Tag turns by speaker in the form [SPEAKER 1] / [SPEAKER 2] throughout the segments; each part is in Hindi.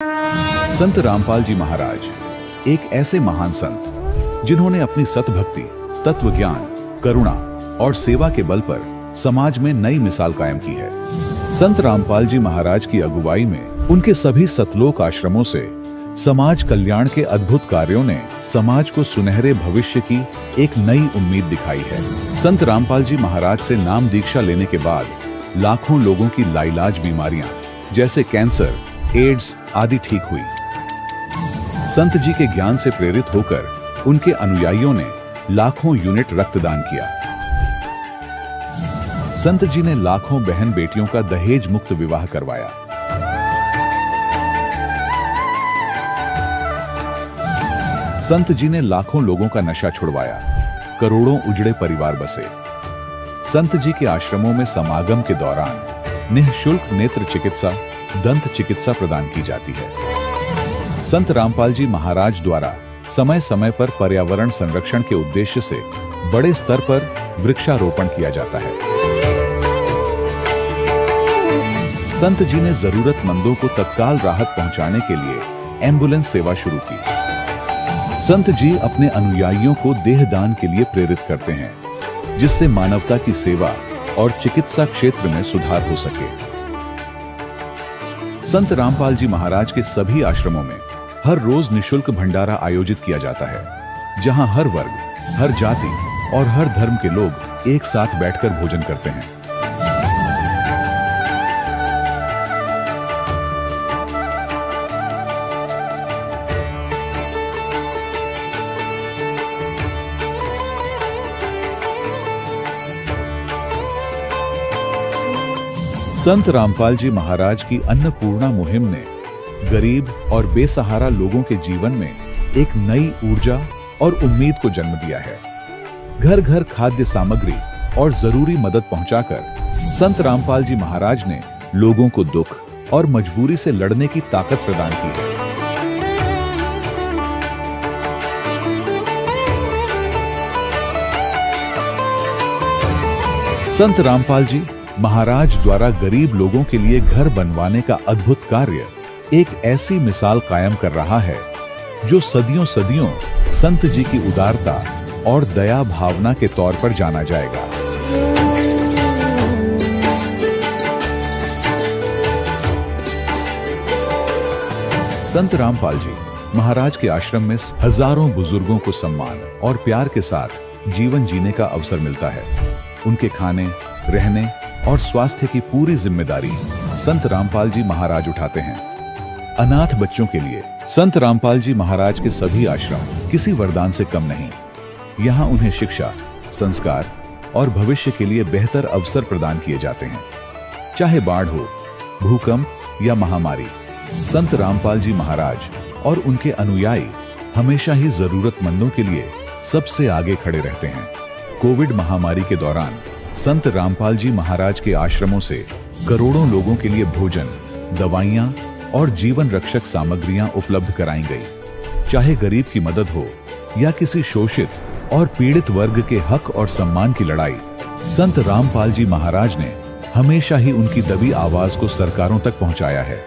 [SPEAKER 1] संत रामपाल जी महाराज एक ऐसे महान संत जिन्होंने अपनी सतभक्ति, तत्व ज्ञान, करुणा और सेवा के बल पर समाज में नई मिसाल कायम की है। संत रामपाल जी महाराज की अगुवाई में उनके सभी सतलोक आश्रमों से समाज कल्याण के अद्भुत कार्यों ने समाज को सुनहरे भविष्य की एक नई उम्मीद दिखाई है। संत रामपाल जी महाराज से नाम दीक्षा लेने के बाद लाखों लोगों की लाइलाज बीमारियां जैसे कैंसर, एड्स आदि ठीक हुई। संत जी के ज्ञान से प्रेरित होकर उनके अनुयायियों ने लाखों यूनिट रक्तदान किया। संत जी ने लाखों बहन बेटियों का दहेज मुक्त विवाह करवाया। संत जी ने लाखों लोगों का नशा छुड़वाया, करोड़ों उजड़े परिवार बसे। संत जी के आश्रमों में समागम के दौरान निःशुल्क नेत्र चिकित्सा, दंत चिकित्सा प्रदान की जाती है। संत रामपाल जी महाराज द्वारा समय समय पर पर्यावरण संरक्षण के उद्देश्य से बड़े स्तर पर वृक्षारोपण किया जाता है। संत जी ने जरूरतमंदों को तत्काल राहत पहुंचाने के लिए एम्बुलेंस सेवा शुरू की। संत जी अपने अनुयायियों को देहदान के लिए प्रेरित करते हैं, जिससे मानवता की सेवा और चिकित्सा क्षेत्र में सुधार हो सके। संत रामपाल जी महाराज के सभी आश्रमों में हर रोज निःशुल्क भंडारा आयोजित किया जाता है, जहां हर वर्ग, हर जाति और हर धर्म के लोग एक साथ बैठकर भोजन करते हैं। संत रामपाल जी महाराज की अन्नपूर्णा मुहिम ने गरीब और बेसहारा लोगों के जीवन में एक नई ऊर्जा और उम्मीद को जन्म दिया है। घर घर खाद्य सामग्री और जरूरी मदद पहुंचाकर संत रामपाल जी महाराज ने लोगों को दुख और मजबूरी से लड़ने की ताकत प्रदान की है। संत रामपाल जी महाराज द्वारा गरीब लोगों के लिए घर बनवाने का अद्भुत कार्य एक ऐसी मिसाल कायम कर रहा है जो सदियों सदियों संत जी की उदारता और दया भावना के तौर पर जाना जाएगा। संत रामपाल जी महाराज के आश्रम में हजारों बुजुर्गों को सम्मान और प्यार के साथ जीवन जीने का अवसर मिलता है। उनके खाने, रहने और स्वास्थ्य की पूरी जिम्मेदारी संत रामपाल जी महाराज उठाते हैं। अनाथ बच्चों के लिए संत रामपाल जी महाराज के सभी आश्रम किसी वरदान से कम नहीं। यहाँ उन्हें शिक्षा, संस्कार और भविष्य के लिए बेहतर अवसर प्रदान किए जाते हैं। चाहे बाढ़ हो, भूकंप या महामारी, संत रामपाल जी महाराज और उनके अनुयायी हमेशा ही जरूरतमंदों के लिए सबसे आगे खड़े रहते हैं। कोविड महामारी के दौरान संत रामपाल जी महाराज के आश्रमों से करोड़ों लोगों के लिए भोजन, दवाइयां और जीवन रक्षक सामग्रियां उपलब्ध कराई गई। चाहे गरीब की मदद हो या किसी शोषित और पीड़ित वर्ग के हक और सम्मान की लड़ाई, संत रामपाल जी महाराज ने हमेशा ही उनकी दबी आवाज को सरकारों तक पहुंचाया है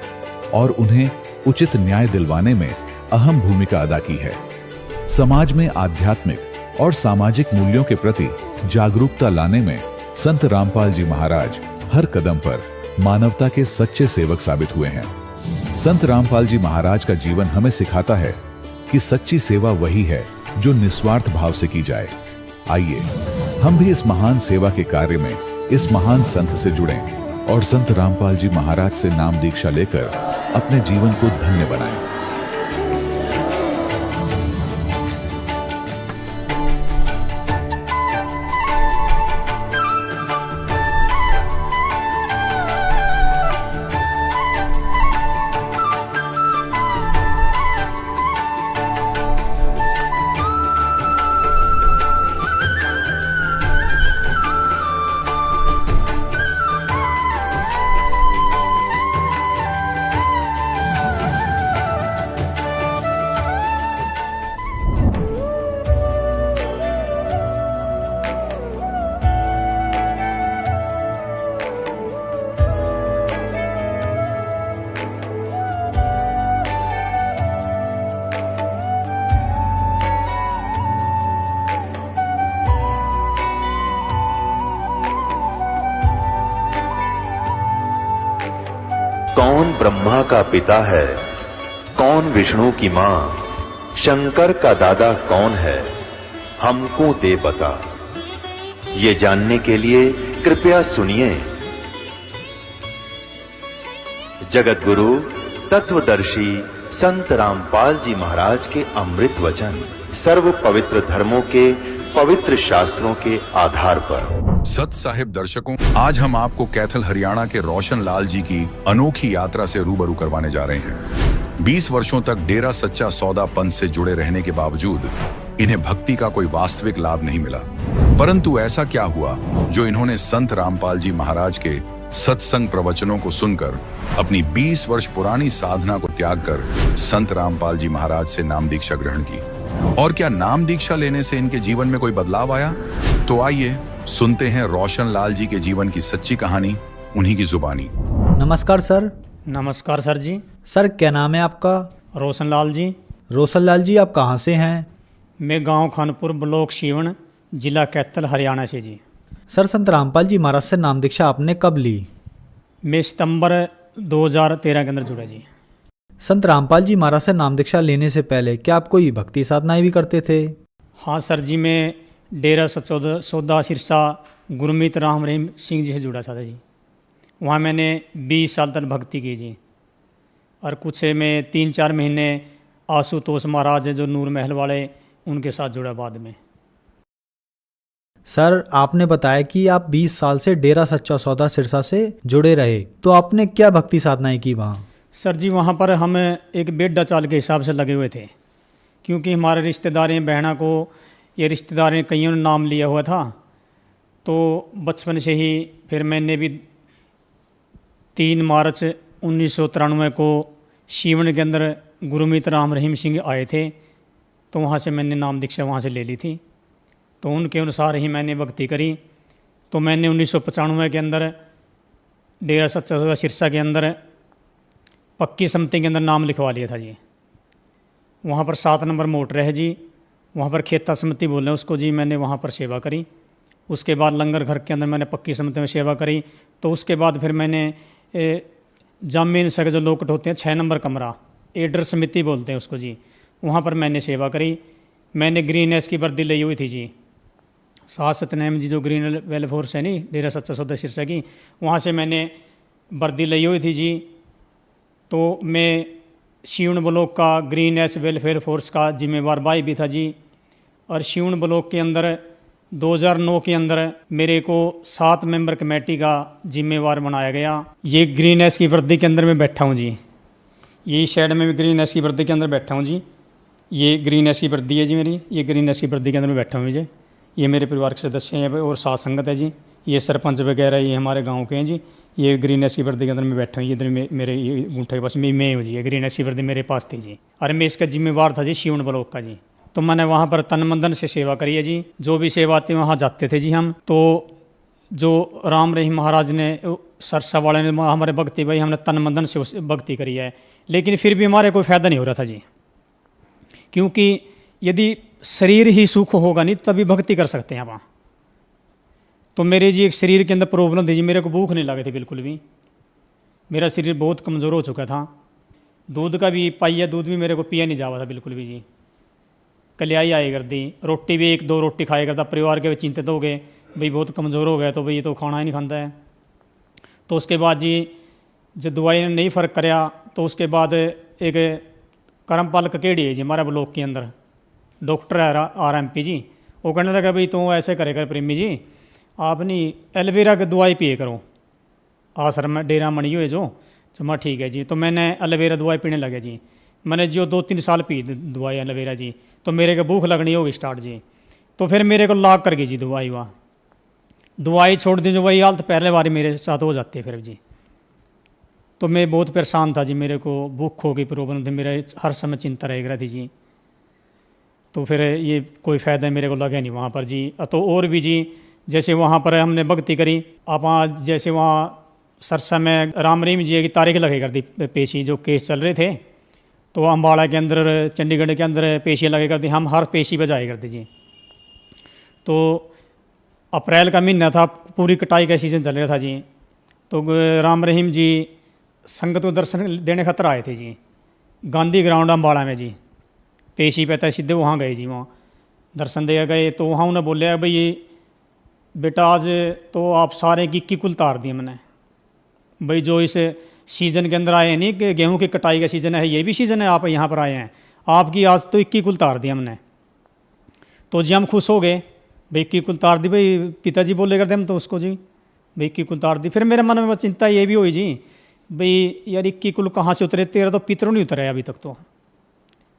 [SPEAKER 1] और उन्हें उचित न्याय दिलवाने में अहम भूमिका अदा की है। समाज में आध्यात्मिक और सामाजिक मूल्यों के प्रति जागरूकता लाने में संत रामपाल जी महाराज हर कदम पर मानवता के सच्चे सेवक साबित हुए हैं। संत रामपाल जी महाराज का जीवन हमें सिखाता है कि सच्ची सेवा वही है जो निस्वार्थ भाव से की जाए। आइए हम भी इस महान सेवा के कार्य में इस महान संत से जुड़ें और संत रामपाल जी महाराज से नाम दीक्षा लेकर अपने जीवन को धन्य बनाएं।
[SPEAKER 2] कौन ब्रह्मा का पिता है, कौन विष्णु की मां, शंकर का दादा कौन है, हमको दे बता। ये जानने के लिए कृपया सुनिए। जगत गुरु तत्वदर्शी संत रामपाल जी महाराज के अमृत वचन सर्व पवित्र धर्मों के पवित्र शास्त्रों के आधार पर।
[SPEAKER 3] सत साहिब दर्शकों, आज हम आपको कैथल हरियाणा के रोशन लाल जी की अनोखी यात्रा से रूबरू करवाने जा रहे हैं। 20 वर्षों तक डेरा सच्चा सौदा पंथ से जुड़े रहने के बावजूद इन्हें भक्ति का कोई वास्तविक लाभ नहीं मिला, परंतु ऐसा क्या हुआ जो इन्होंने संत रामपाल जी महाराज के सत्संग प्रवचनों को सुनकर अपनी 20 वर्ष पुरानी साधना को त्याग कर संत रामपाल जी महाराज से नाम दीक्षा ग्रहण की। और क्या नाम दीक्षा लेने से इनके जीवन में कोई बदलाव आया? तो आइए सुनते हैं रोशन लाल जी के जीवन की सच्ची कहानी, उन्हीं की जुबानी।
[SPEAKER 4] नमस्कार सर।
[SPEAKER 5] नमस्कार सर जी।
[SPEAKER 4] सर क्या नाम है आपका?
[SPEAKER 5] रोशन लाल जी।
[SPEAKER 4] रोशन लाल जी, आप कहाँ से हैं?
[SPEAKER 5] मैं गांव खानपुर, ब्लॉक सीवण, जिला कैथल, हरियाणा से जी।
[SPEAKER 4] सर संत रामपाल जी महाराज से नाम दीक्षा आपने कब ली?
[SPEAKER 5] मैं सितंबर 2013 के अंदर जुड़ा जी।
[SPEAKER 4] संत रामपाल जी महाराज से नाम दीक्षा लेने से पहले क्या आप कोई भक्ति साधनाएं भी करते थे?
[SPEAKER 5] हाँ सर जी, मैं डेरा सच्चा सौदा सिरसा गुरमीत राम रहीम सिंह जी से जुड़ा था जी। वहाँ मैंने 20 साल तक भक्ति की जी। और कुछ मैं 3-4 महीने आशुतोष महाराज जो नूर महल वाले, उनके साथ जुड़ा बाद में।
[SPEAKER 4] सर आपने बताया कि आप 20 साल से डेरा सच्चा सौदा सिरसा से जुड़े रहे, तो आपने क्या भक्ति साधनाएं की वहाँ?
[SPEAKER 5] सर जी वहाँ पर हम एक बेड्डा चाल के हिसाब से लगे हुए थे, क्योंकि हमारे रिश्तेदारें बहना को ये रिश्तेदारें कईयों ने नाम लिया हुआ था। तो बचपन से ही फिर मैंने भी 3 मार्च 1993 को सीवण के अंदर गुरमीत राम रहीम सिंह आए थे, तो वहाँ से मैंने नाम दीक्षा वहाँ से ले ली थी। तो उनके अनुसार ही मैंने भक्ति करी। तो मैंने 1995 के अंदर डेरा सच्चा सौदा सिरसा के अंदर पक्की समिति के अंदर नाम लिखवा लिया था जी। वहाँ पर 7 नंबर मोटर है जी, वहाँ पर खेता समिति बोल रहे हैं उसको जी। मैंने वहाँ पर सेवा करी। उसके बाद लंगर घर के अंदर मैंने पक्की समिति में सेवा करी। तो उसके बाद फिर मैंने जामीन सर जो लोकट होते हैं 6 नंबर कमरा, एडर समिति बोलते हैं उसको जी, वहाँ पर मैंने सेवा करी। मैंने ग्रीन एस की वर्दी ली हुई थी जी। सात सतनाम जी जो ग्रीन वेल फोर्स है नहीं, डेरा सच्चा सौदा सिरसा की, वहाँ से मैंने वर्दी ली हुई थी जी। तो मैं सीवण ब्लॉक का ग्रीन एस वेलफेयर फोर्स का जिम्मेवार भाई भी था जी। और सीवण ब्लॉक के अंदर 2009 के अंदर मेरे को 7 मेंबर कमेटी का जिम्मेवार बनाया गया। ये ग्रीन एस की वर्दी के अंदर मैं बैठा हूँ जी। यही शेड में भी ग्रीन एस की वर्दी के अंदर बैठा हूँ जी। ये ग्रीन एस की वर्दी है जी मेरी। ये ग्रीन एस की वर्दी के अंदर मैं बैठा हूँ जी। ये मेरे परिवार के सदस्य हैं और साथ संगत है जी। ये सरपंच वगैरह ये हमारे गांव के हैं जी। ये ग्रीन एस की वर्दी के अंदर मैं बैठा हूँ। ये इधर मेरे ये गूंठे के पास मैं हूँ जी। ये ग्रीन एस की वर्दी मेरे पास थी जी। अरे मैं इसका जिम्मेवार था जी सीवण ब्लॉक का जी। तो मैंने वहाँ पर तन मन से सेवा करी है जी। जो भी सेवा आती वहाँ जाते थे जी हम। तो जो राम रहीम महाराज ने, सरसा वाले ने, हमारे भक्ति भाई, हमने तन मन से भक्ति करी है। लेकिन फिर भी हमारे कोई फ़ायदा नहीं हो रहा था जी, क्योंकि यदि शरीर ही सुख होगा नहीं तभी भक्ति कर सकते हैं वहाँ। तो मेरे जी एक शरीर के अंदर प्रॉब्लम थी जी। मेरे को भूख नहीं लगी थी बिल्कुल भी। मेरा शरीर बहुत कमज़ोर हो चुका था। दूध का भी पाइया दूध भी मेरे को पिया नहीं जावा था बिल्कुल भी जी। कलियाई आई कर दी। रोटी भी 1-2 रोटी खाया करता। परिवार के चिंतित हो गए, भाई बहुत कमज़ोर हो गया तो भाई ये तो खाना ही नहीं खाता है। तो उसके बाद जी जब दवाई ने नहीं फ़र्क कराया तो उसके बाद एक करमपाल ककेड़ी है जी हमारे ब्लॉक के अंदर, डॉक्टर है RMP जी। वो कहने लगा भाई तू ऐसे करे कर प्रेमी जी, आप नहीं एलोवेरा की दवाई पिए करो। आश्रम में डेरा मणी हुए जो चमा ठीक है जी। तो मैंने एलोवेरा दवाई पीने लगे जी। मैंने जो 2-3 साल पी दवाई एलोवेरा जी। तो मेरे को भूख लगनी होगी स्टार्ट जी। तो फिर मेरे को लाग कर गई जी दवाई। वहाँ दवाई छोड़ दी जो वही हालत पहले बार मेरे साथ हो जाती है फिर जी। तो मैं बहुत परेशान था जी। मेरे को भूख हो गई, प्रॉब्लम थी, मेरे हर समय चिंता रह रही थी जी। तो फिर ये कोई फ़ायदा मेरे को लगा नहीं वहाँ पर जी। तो और भी जी जैसे वहाँ पर हमने भक्ति करी। आप जैसे वहाँ सरसा में राम रहीम जी की तारीख लगे करती पेशी, जो केस चल रहे थे, तो अम्बाड़ा के अंदर, चंडीगढ़ के अंदर पेशियाँ लगे करती। हम हर पेशी पर जाए करते जी। तो अप्रैल का महीना था, पूरी कटाई का सीज़न चल रहा था जी। तो राम रहीम जी संगत को दर्शन देने खातर आए थे जी, गांधी ग्राउंड अम्बाड़ा में जी, पेशी पे था, सीधे वहाँ गए जी, वहाँ दर्शन दे गए। तो वहाँ उन्हें बोले भाई ये बेटा आज तो आप सारे की इक्की कुल तार दिए मैंने, भाई जो इस सीज़न के अंदर आए हैं, नहीं कि गेहूं की कटाई का सीज़न है, ये भी सीज़न है, आप यहाँ पर आए हैं, आपकी आज तो इक्की कुल तार दिया हमने। तो जी हम खुश हो गए, भाई इक्की कुल तार दी, भाई पिताजी बोले करते हम तो उसको जी, भाई इक्की कुल तार दी। फिर मेरे मन में चिंता ये भी हुई जी, भाई यार इक्की कुल कहाँ से उतरे, तेरा तो पितर नहीं उतरे अभी तक, तो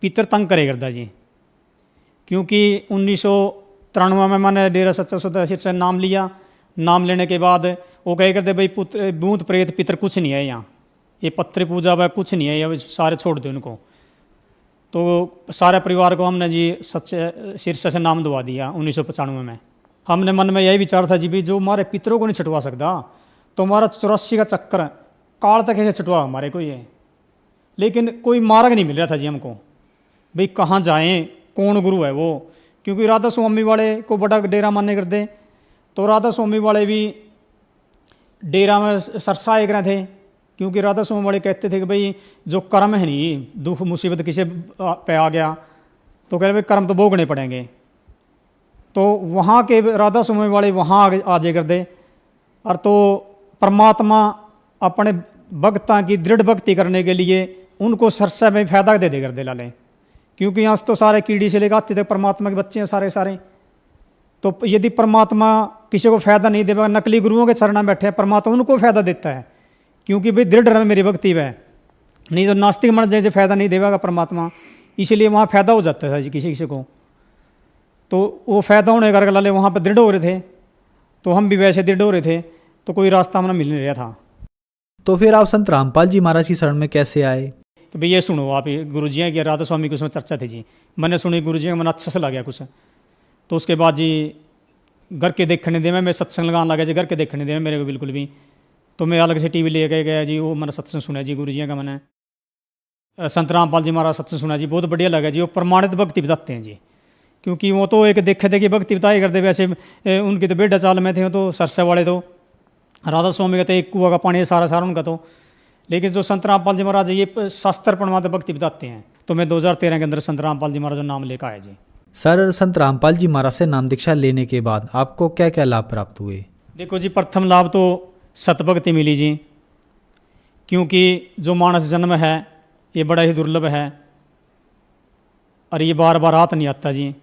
[SPEAKER 5] पितर तंग करे करता जी। क्योंकि 1993 में मैंने डेरा सच्चा सौदा सिर से नाम लिया, नाम लेने के बाद वो कहे करते भाई पुत्र भूत प्रेत पितर कुछ नहीं है यहाँ, ये पत्र पूजा वह कुछ नहीं है, ये सारे छोड़ दो उनको। तो सारे परिवार को हमने जी सच्चे शीर्ष से नाम दवा दिया 1995 में। हमने मन में यही विचार था जी भी जो हमारे पितरों को नहीं छुटवा सकता तो हमारा 84 का चक्कर काल तक कैसे छुटवा हमारे को ये। लेकिन कोई मार्ग नहीं मिल रहा था जी हमको, भाई कहाँ जाएं, कौन गुरु है वो। क्योंकि राधा स्वामी वाले को बड़ा डेरा मानने करते, तो राधा स्वामी वाले भी डेरा में सरसाए कर थे। क्योंकि राधा स्वामी वाले कहते थे कि भाई जो कर्म है नहीं, दुख मुसीबत किसी पे आ गया तो कह रहे भाई कर्म तो भोगने पड़ेंगे। तो वहाँ के राधा स्वामी वाले वहाँ आ जाए कर दे, और तो परमात्मा अपने भक्तां की दृढ़ भक्ति करने के लिए उनको सरसा में फायदा दे कर दे लाले। क्योंकि यहाँ से तो सारे कीड़ी से लेकर आते थे, परमात्मा के बच्चे हैं सारे सारे। तो यदि परमात्मा किसी को फायदा नहीं देगा, नकली गुरुओं के चरण में बैठे हैं, परमात्मा उनको फायदा देता है। क्योंकि भाई दृढ़ रहे मेरी भक्ति वह, नहीं तो नास्तिक मन जैसे फायदा नहीं देगा परमात्मा, इसलिए वहाँ फायदा हो जाता है किसी किसी को। तो वो फायदा होने करके लाले वहाँ पर दृढ़ हो रहे थे, तो हम भी वैसे दृढ़ हो रहे थे, तो कोई रास्ता हमें मिल नहीं रहा था।
[SPEAKER 4] तो फिर आप संत रामपाल जी महाराज की शरण में कैसे आए?
[SPEAKER 5] कि भाई ये सुनो आप, गुरु जी की राधा स्वामी की उसमें चर्चा थी जी, मैंने सुनी गुरु जी का मन अच्छा से लगा कुछ। तो उसके बाद जी घर के देखने दे, मैं सत्संग लगाने लगा जी, घर के देखने दे मेरे को बिल्कुल भी। तो मैं अलग से टीवी ले गया जी, वो मैंने सत्संग सुना जी गुरु जी का। मैंने संत रामपाल जी महाराज सत्संग सुना जी, बहुत बढ़िया लगा जी। वो प्रमाणित भक्ति बताते हैं जी, क्योंकि वो तो एक देखे थे कि भक्ति बताए करते, वैसे उनकी तो बेड़ा चाल में थे, तो सरसे वाले तो राधा स्वामी का तो एक कुआ का पानी सारा सारा उनका तो। लेकिन जो संत रामपाल जी महाराज ये शास्त्र प्रमाणित भक्ति बताते हैं। तो मैं 2013 के अंदर संत रामपाल जी महाराज का नाम लेकर आया जी।
[SPEAKER 4] सर, संत रामपाल जी महाराज से नाम दीक्षा लेने के बाद आपको क्या क्या लाभ प्राप्त हुए?
[SPEAKER 5] देखो जी, प्रथम लाभ तो सतभक्ति मिली जी, क्योंकि जो मानस जन्म है ये बड़ा ही दुर्लभ है और ये बार बार हाथ नहीं आता जी।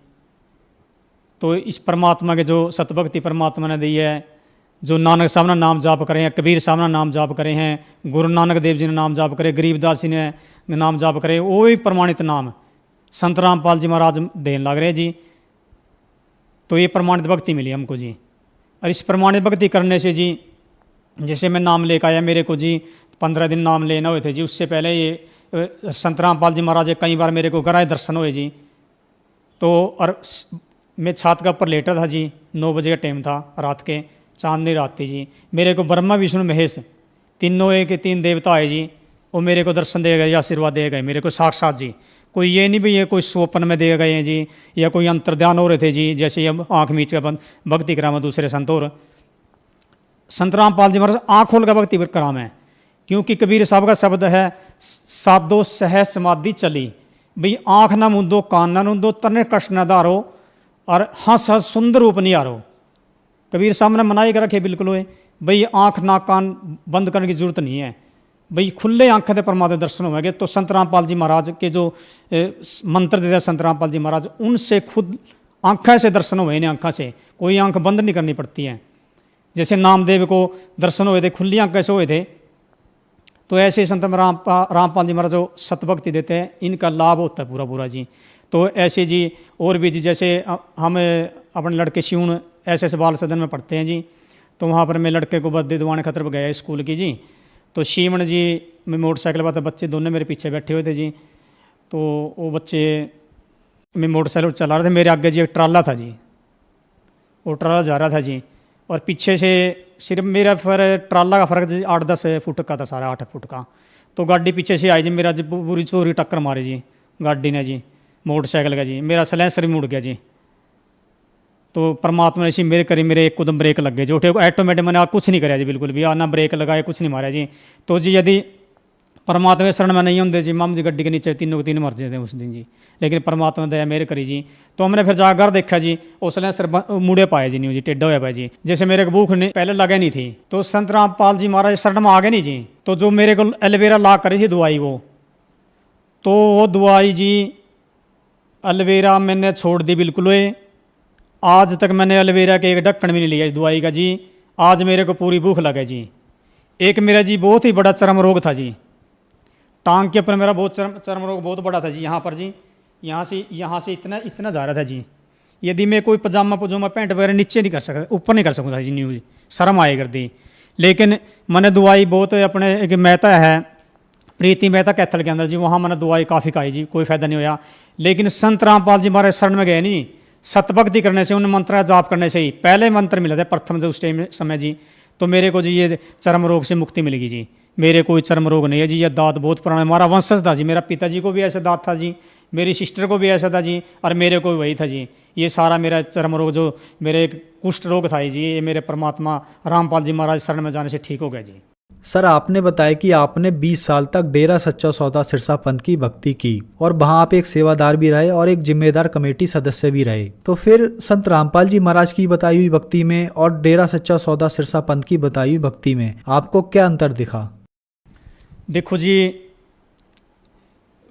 [SPEAKER 5] तो इस परमात्मा के जो सतभक्ति परमात्मा ने दी है, जो नानक साहब ने नाम जाप करे हैं, कबीर साहब ने नाम जाप करे हैं, गुरु नानक देव जी ने नाम जाप करे, गरीबदास जी ने नाम जाप करे, वो ही प्रमाणित नाम संत रामपाल जी महाराज देने लग रहे जी। तो ये प्रमाणित भक्ति मिली हमको जी। और इस प्रमाणित भक्ति करने से जी, जैसे मैं नाम लेकर आया, मेरे को जी 15 दिन नाम लेना हुए थे जी। उससे पहले ये संत रामपाल जी महाराज कई बार मेरे को गराए दर्शन हुए जी। तो और मैं छात का ऊपर लेटा था जी, 9 बजे का टाइम था रात के, चांदनी रात थी जी। मेरे को ब्रह्मा विष्णु महेश तीनों एक 3 देवता आए जी, वो मेरे को दर्शन दे गए, आशीर्वाद दे गए मेरे को साक्षात जी। कोई ये नहीं भी ये कोई स्वप्न में दे गए हैं जी, या कोई अंतर्ध्यान हो रहे थे जी, जैसे ये आँख मीच का भक्ति कराम दूसरे संत। और संत रामपाल जी महाराज आँख खोल का भक्ति कराम है। क्योंकि कबीर साहब का शब्द है, साधो सह समाधि चली, भाई आँख ना मूंदो कान ना मूंदो तने कष्ट न धारो और हंस हंस सुंदर रूप नहीं आरो। कबीर साहब ने मनाई कर रखे बिल्कुल हुए, भाई आँख नाक कान बंद करने की जरूरत नहीं है, भाई खुले आंखें से परमात्मा दर्शन होंगे। तो संत रामपाल जी महाराज के जो मंत्र देते संत रामपाल जी महाराज, उनसे खुद आंखें से दर्शन हुए, इन्हें आंखों से कोई आंख बंद नहीं करनी पड़ती है। जैसे नामदेव को दर्शन हुए थे खुली आंखें से हुए थे, तो ऐसे संत रामपाल जी महाराज जो सतभक्ति देते हैं, इनका लाभ होता है पूरा पूरा जी। तो ऐसे जी और भी जी, जैसे हम अपने लड़के शिवन ऐसे बाल सदन में पढ़ते हैं जी, तो वहाँ पर मैं लड़के को बर्दे दुआने खतर पर गया स्कूल की जी। तो शिवन जी मैं मोटरसाइकिल पर, बच्चे दोनों मेरे पीछे बैठे हुए थे जी। तो वो बच्चे, मैं मोटरसाइकिल चला रहे थे, मेरे आगे जी एक ट्राला था जी, वो ट्राला जा रहा था जी, और पीछे से सिर्फ मेरा फिर ट्राला का फ़र्क जी 8-10 फुट का था, सारा 8 फुट का। तो गाड़ी पीछे से आई जी, मेरा जी पूरी चोरी टक्कर मारी जी गाड़ी ने जी, मोटरसाइकिल का जी, मेरा सलेंसर भी मुड़ गया जी। तो परमात्मा ने इसी मेरे करी, मेरे एक कदम ब्रेक लग गए जो ऑटोमेटिक, मैंने कुछ नहीं कराया जी बिल्कुल भी, ना ब्रेक लगाया कुछ नहीं मारा जी। तो जी यदि परमात्मा के शरण में नहीं होंगे जी, माम जी गड्डी के नीचे तीनों के तीन मर जाते उस दिन जी, लेकिन परमात्मा दया मेरे करी जी। तो हमने फिर जाकर घर देखा जी, उसने सिर मुड़े पाए जी, नहीं जी टेढ़ा हुआ पाए जी, जैसे मेरे को भूख नहीं पहले लगे नहीं थी। तो संत रामपाल जी महाराज शरण में आ गए नहीं जी। तो जो मेरे को एलोवेरा ला करी थी दवाई, वो दवाई जी एलोवेरा मैंने छोड़ दी बिल्कुल। आज तक मैंने एलोवेरा के एक ढक्कन भी नहीं लिया इस दवाई का जी। आज मेरे को पूरी भूख लगे जी। एक मेरा जी बहुत ही बड़ा चर्म रोग था जी, टांग के ऊपर मेरा बहुत चर्म रोग बहुत बड़ा था जी, यहाँ पर जी, यहाँ से इतना इतना जा रहा था जी। यदि मैं कोई पजामा पैंट वगैरह नीचे नहीं कर सकता, ऊपर नहीं कर सकता था जी, न्यूज शर्म आए कर दी। लेकिन मैंने दवाई बहुत अपने एक मेहता है प्रीति मेहता कैथल के अंदर जी, वहाँ मैंने दवाई काफ़ी खाई जी, कोई फायदा नहीं होया। लेकिन संत रामपाल जी हमारे शरण में गए नहीं, सतभक्ति करने से, उन मंत्र जाप करने से ही पहले मंत्र मिला था प्रथम जो उस टाइम समय जी, तो मेरे को जी ये चर्म रोग से मुक्ति मिलेगी जी। मेरे कोई चर्म रोग नहीं है जी, ये दांत बहुत पुराना, हमारा वंशज था जी, मेरा पिताजी को भी ऐसा दांत था जी, मेरी सिस्टर को भी ऐसा था जी, और मेरे को भी वही था जी। ये सारा मेरा चर्म रोग जो मेरे एक कुष्ठ रोग था जी, ये मेरे परमात्मा रामपाल जी महाराज शरण में जाने से ठीक हो गया जी।
[SPEAKER 4] सर आपने बताया कि आपने 20 साल तक डेरा सच्चा सौदा सिरसा पंथ की भक्ति की और वहां आप एक सेवादार भी रहे और एक जिम्मेदार कमेटी सदस्य भी रहे। तो फिर संत रामपाल जी महाराज की बताई हुई भक्ति में और डेरा सच्चा सौदा सिरसा पंथ की बताई हुई भक्ति में आपको क्या अंतर दिखा?
[SPEAKER 5] देखो जी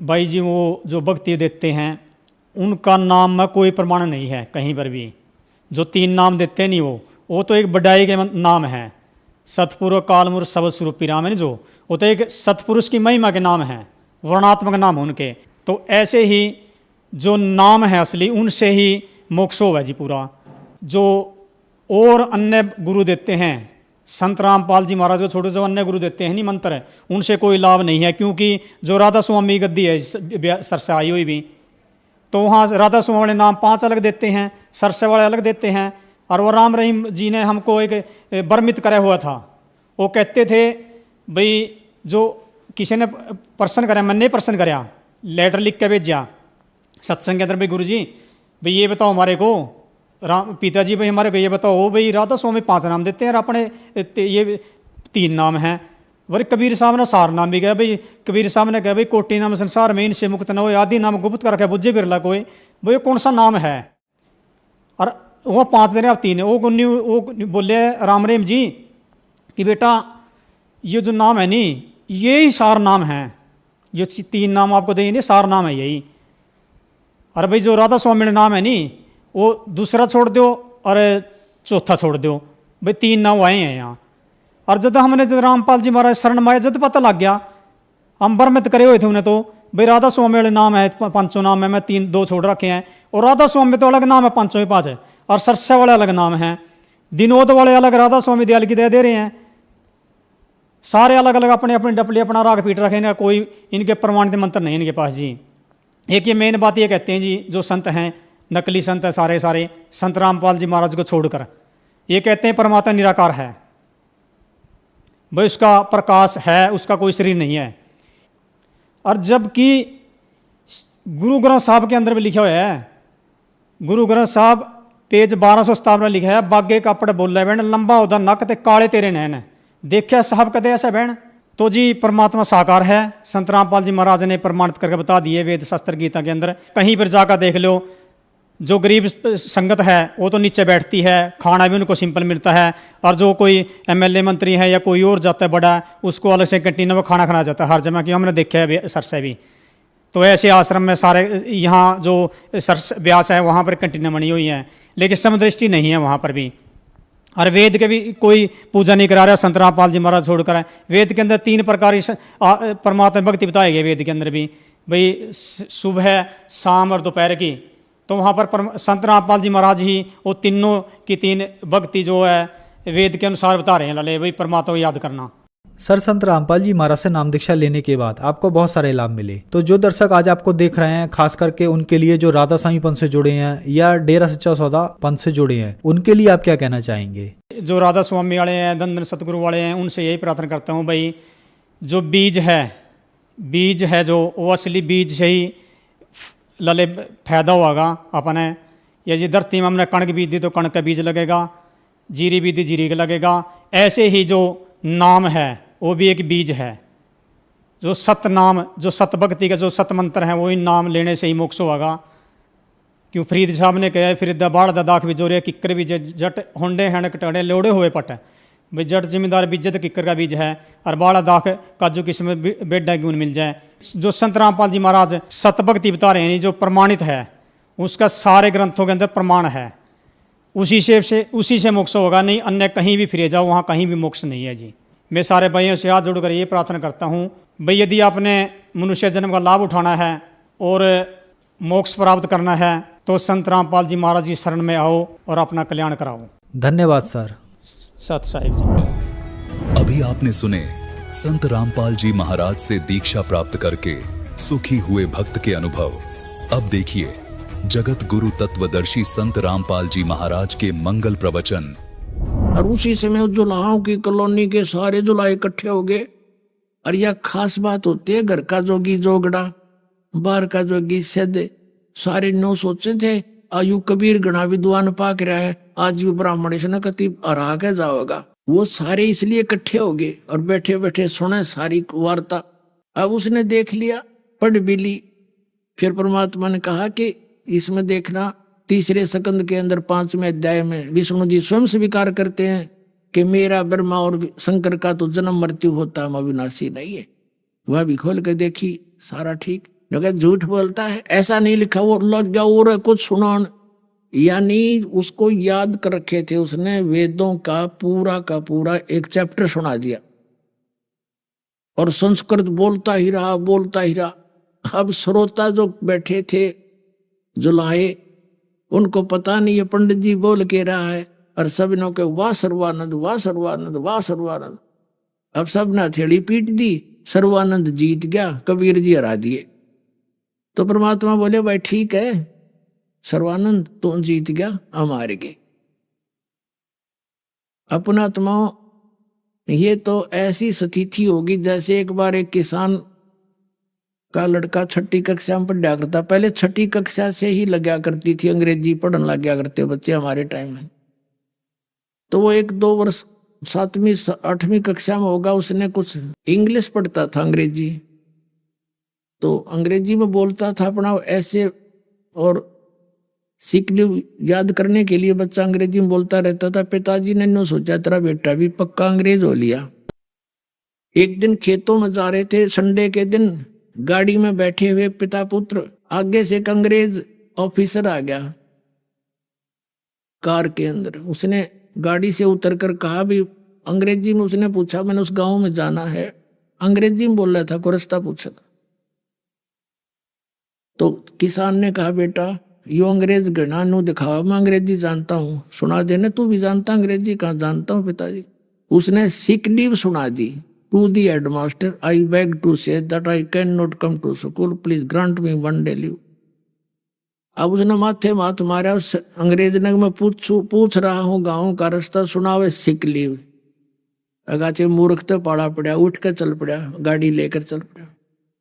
[SPEAKER 5] भाई जी, वो जो भक्ति देते हैं उनका नाम में कोई प्रमाण नहीं है कहीं पर भी। जो 3 नाम देते नहीं वो तो एक बड़ाई के नाम है, सतपुरुष कालमूर सबद स्वरूपी राम है जो, वो तो एक सतपुरुष की महिमा के नाम है, वर्णात्मक नाम है उनके। तो ऐसे ही जो नाम है असली, उनसे ही मोक्ष होगा जी पूरा। जो और अन्य गुरु देते हैं, संत रामपाल जी महाराज को छोड़ो, जो अन्य गुरु देते हैं नहीं मंत्र, उनसे कोई लाभ नहीं है। क्योंकि जो राधा स्वामी गद्दी है सरसे आई हुई भी, तो वहाँ राधा स्वामी वाले नाम 5 अलग देते हैं, सरसे वाले अलग देते हैं। और वो राम रहीम जी ने हमको एक बर्मित करा हुआ था, वो कहते थे भाई जो किसी ने प्रश्न कराया, मैंने प्रश्न कराया, लेटर लिख के भेजा सत्संग के अंदर, भाई गुरु जी भाई ये बताओ हमारे को, राम पिताजी भाई हमारे को ये बताओ, भाई राधा स्वामी 5 नाम देते हैं और अपने ये 3 नाम हैं। वही कबीर साहब ने 4 नाम भी कहा, भाई कबीर साहब ने कहा भाई कोटि नाम संसार में इनसे मुक्त न हो, आदि नाम गुप्त कर रखा बुझे बिरला कोई, भाई कौन सा नाम है? और वो 5 दे रहे आप 3 है। वो बोले राम रहीम जी कि बेटा ये जो नाम है नी, ये ही 4 नाम हैं, जो 3 नाम आपको देंगे 4 नाम है यही। और भाई जो राधा स्वामी नाम है नी, वो दूसरा छोड़ दो और चौथा छोड़ दो, भाई 3 नाम आए हैं यहाँ। और जब हमने जब रामपाल जी महाराज शरण में आए, जब पता लग गया, हम बरमित करे हुए थे उन्हें, तो भाई राधा स्वामी वाले नाम है 5 नाम है, मैं 2 छोड़ रखे हैं, और राधा स्वामी तो अलग नाम है 5 5 है, और सरसा वाले अलग नाम हैं, दिनोद वाले अलग राधा स्वामी दयाल की दया दे रहे हैं, सारे अलग अलग अपने अपने डपली अपना राग पीट रखे हैं, कोई इनके प्रमाणित मंत्र नहीं इनके पास जी। एक ये मेन बात ये कहते हैं जी, जो संत हैं नकली संत है सारे संत रामपाल जी महाराज को छोड़कर, ये कहते हैं परमात्मा निराकार है, भाई उसका प्रकाश है, उसका कोई शरीर नहीं है। और जबकि गुरु ग्रंथ साहब के अंदर भी लिखा हुआ है, गुरु ग्रंथ साहब पेज 1257 में लिखा है, बागे कापड़ बोले बहन, लंबा होदा नक ते काले तेरे नैन, देखा साहब कदे ऐसा बहन। तो जी परमात्मा साकार है, संत रामपाल जी महाराज ने प्रमाणित करके बता दिए वेद शास्त्र गीता के अंदर। कहीं पर जाकर देख लो, जो गरीब संगत है वो तो नीचे बैठती है, खाना भी उनको सिंपल मिलता है, और जो कोई एमएलए मंत्री है या कोई और जाता है बड़ा, उसको अलग से कैंटीन में खाना खाना जाता है हर जगह की, हमने देखा है सरसे भी। तो ऐसे आश्रम में सारे, यहाँ जो सरस व्यास है वहाँ पर कैंटीनें बनी हुई हैं, लेकिन समदृष्टि नहीं है वहाँ पर भी। और वेद के भी कोई पूजा नहीं करा रहा संत रामपाल जी महाराज छोड़कर है। वेद के अंदर 3 प्रकार की परमात्मा भक्ति बताई गई वेद के अंदर भी, भाई सुबह शाम और दोपहर की। तो वहाँ पर संत रामपाल जी महाराज ही वो तीनों की 3 भक्ति जो है वेद के अनुसार बता रहे हैं, लले भाई परमात्मा को याद करना।
[SPEAKER 4] सर संत रामपाल जी महाराज से नाम दीक्षा लेने के बाद आपको बहुत सारे लाभ मिले, तो जो दर्शक आज आपको देख रहे हैं, खास करके उनके लिए जो राधा स्वामी पंथ से जुड़े हैं या डेरा सच्चा सौदा पंथ से जुड़े हैं, उनके लिए आप क्या कहना चाहेंगे?
[SPEAKER 5] जो राधा स्वामी वाले हैं, दंदन सतगुरु वाले हैं, उनसे यही प्रार्थना करता हूँ भाई, जो बीज है जो वो असली बीज से ही लले फायदा होगा अपने। या जी धरती में हमने कणक बीज दी तो कणक का बीज लगेगा, जीरी बीज दी जीरी का लगेगा। ऐसे ही जो नाम है वो भी एक बीज है, जो सतनाम, जो सतभक्ति का जो सत मंत्र है, वो इन नाम लेने से ही मोक्ष होगा। क्यों फरीद साहब ने कहा, फिर बाढ़ दा दाख भी जोरे किक्कर भी जट होंडे हैंड कटाड़े लोड़े हुए पट भाई, जट जिम्मेदार बीजत किक्कर का बीज है, और बाड़ा दाख काजू किस्म बेडा क्यों मिल जाए। जो संत रामपाल जी महाराज सतभक्ति बता रहे हैं, जो प्रमाणित है, उसका सारे ग्रंथों के अंदर प्रमाण है। उसी से मोक्ष होगा, नहीं अन्य कहीं भी फिरे जाओ, वहाँ कहीं भी मोक्ष नहीं है जी। मैं सारे भाइयों से हाथ जोड़कर ये प्रार्थना करता हूँ भाई, यदि आपने मनुष्य जन्म का लाभ उठाना है और मोक्ष प्राप्त करना है, तो संत रामपाल जी महाराज की शरण में आओ और अपना कल्याण कराओ।
[SPEAKER 4] धन्यवाद सर।
[SPEAKER 5] सत साहिब जी।
[SPEAKER 6] अभी आपने सुने संत रामपाल जी महाराज से दीक्षा प्राप्त करके सुखी हुए भक्त के अनुभव। अब देखिए जगत गुरु तत्वदर्शी संत रामपाल जी महाराज के मंगल प्रवचन।
[SPEAKER 7] और उसी समय जुलाहों की कॉलोनी के सारे जुलाहे इकट्ठे हो गए। और यह खास बात होती है, घर का जोगी जोगड़ा, बाहर का जोगी सिद्ध, सारे नो सोचे थे आयु कबीर गणा विद्वान पाक रहा है, आज यू ब्राह्मण इसने कति हरा के जाओगा। वो सारे इसलिए इकट्ठे हो गए और बैठे बैठे सुने सारी वार्ता। अब उसने देख लिया, पढ़ भी ली। फिर परमात्मा ने कहा कि इसमें देखना, तीसरे सकंद के अंदर 5वें अध्याय में विष्णु जी स्वयं स्वीकार करते हैं कि मेरा ब्रह्मा और शंकर का तो जन्म मृत्यु होता है, अविनाशी नहीं है। वह भी खोल कर देखी, सारा ठीक। झूठ बोलता है, ऐसा नहीं लिखा, वो लग गया और कुछ सुनान, यानी उसको याद कर रखे थे उसने। वेदों का पूरा एक चैप्टर सुना दिया और संस्कृत बोलता ही रहा। अब श्रोता जो बैठे थे जुलाहे, उनको पता नहीं है पंडित जी बोल के रहा है, और सब नो के वाह सर्वानंद, वाह सर्वानंद, वाह सर्वानंद। अब सब ने हथेली पीट दी, सर्वानंद जीत गया, कबीर जी हरा दिए। तो परमात्मा बोले भाई ठीक है सर्वानंद, तू जीत गया, हम हार गए। अपना आत्मा, ये तो ऐसी स्थिति होगी जैसे एक बार एक किसान का लड़का 6ठी कक्षा में पढ़ा करता। पहले 6ठी कक्षा से ही लगा करती थी अंग्रेजी पढ़ने लग गया करते बच्चे हमारे टाइम में। तो वो 1-2 वर्ष 7वीं 8वीं कक्षा में होगा, उसने कुछ इंग्लिश पढ़ता था, अंग्रेजी। तो अंग्रेजी में बोलता था अपना ऐसे, और सीख ली याद करने के लिए बच्चा अंग्रेजी में बोलता रहता था। पिताजी ने नो सोचा तेरा बेटा भी पक्का अंग्रेज हो लिया। एक दिन खेतों में जा रहे थे, संडे के दिन, गाड़ी में बैठे हुए पिता पुत्र, आगे से एक अंग्रेज ऑफिसर आ गया कार के अंदर। उसने गाड़ी से उतरकर कहा भी अंग्रेजी में, उसने पूछा मैंने उस गांव में जाना है, अंग्रेजी में बोल रहा था, को रास्ता पूछा। तो किसान ने कहा बेटा यो अंग्रेज गणा नु दिखावा, मैं अंग्रेजी जानता हूँ, सुना देने। तू भी जानता अंग्रेजी? कहाँ जानता हूँ पिताजी। उसने सिक लीव सुना दी। To the headmaster, I beg to say that I can not come to school, please grant me 1 day leave. अब उसने माथे माथ मारा। उस अंग्रेज ने, मैं पूछ रहा हूँ गाँव का रास्ता, सुनावे सिक लीव। अगाचे मूर्ख तो पाड़ा पड़ा, उठ कर चल पड़ा, गाड़ी लेकर चल पड़ा।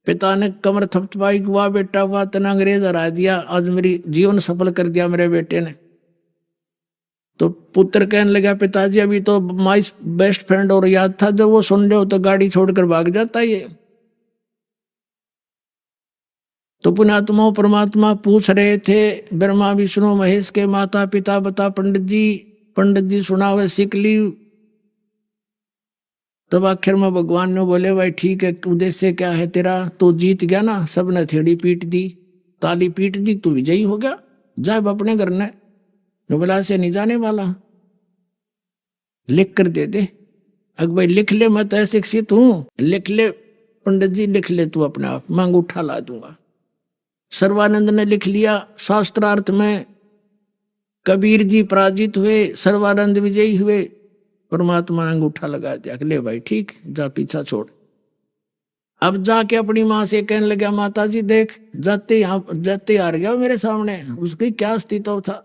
[SPEAKER 7] पिता ने कमर थपथपाई, वाह बेटा वाह, तना अंग्रेज हरा दिया, आज मेरी जीवन सफल कर दिया मेरे बेटे ने। तो पुत्र कहने लगा पिताजी अभी तो माई बेस्ट फ्रेंड और याद था, जब वो सुन लो तो गाड़ी छोड़कर भाग जाता ये। तो पुण्यात्मा परमात्मा पूछ रहे थे ब्रह्मा विष्णु महेश के माता पिता, बता पंडित जी सुनावे सिक लीव। तब आखिर में भगवान ने बोले भाई ठीक है, उद्देश्य क्या है तेरा? तो जीत गया ना, सबने थेड़ी पीट दी, ताली पीट दी, तू विजयी हो गया, जा अपने घर ने, बोला से नहीं जाने वाला, लिख कर दे दे। अगर भाई लिख ले, मैं तो शिक्षित हूं, लिख ले पंडित जी, लिख ले तू अपने आप, मैं अंगूठा ला दूंगा। सर्वानंद ने लिख लिया। शास्त्रार्थ में कबीर जी पराजित हुए, सर्वानंद विजयी हुए। परमात्मा ने अंगूठा लगा दिया, ले भाई ठीक, जा पीछा छोड़। अब जाके अपनी माँ से कहने लगा माता जी देख, जाते हार गया मेरे सामने, उसकी क्या अस्तित्व था।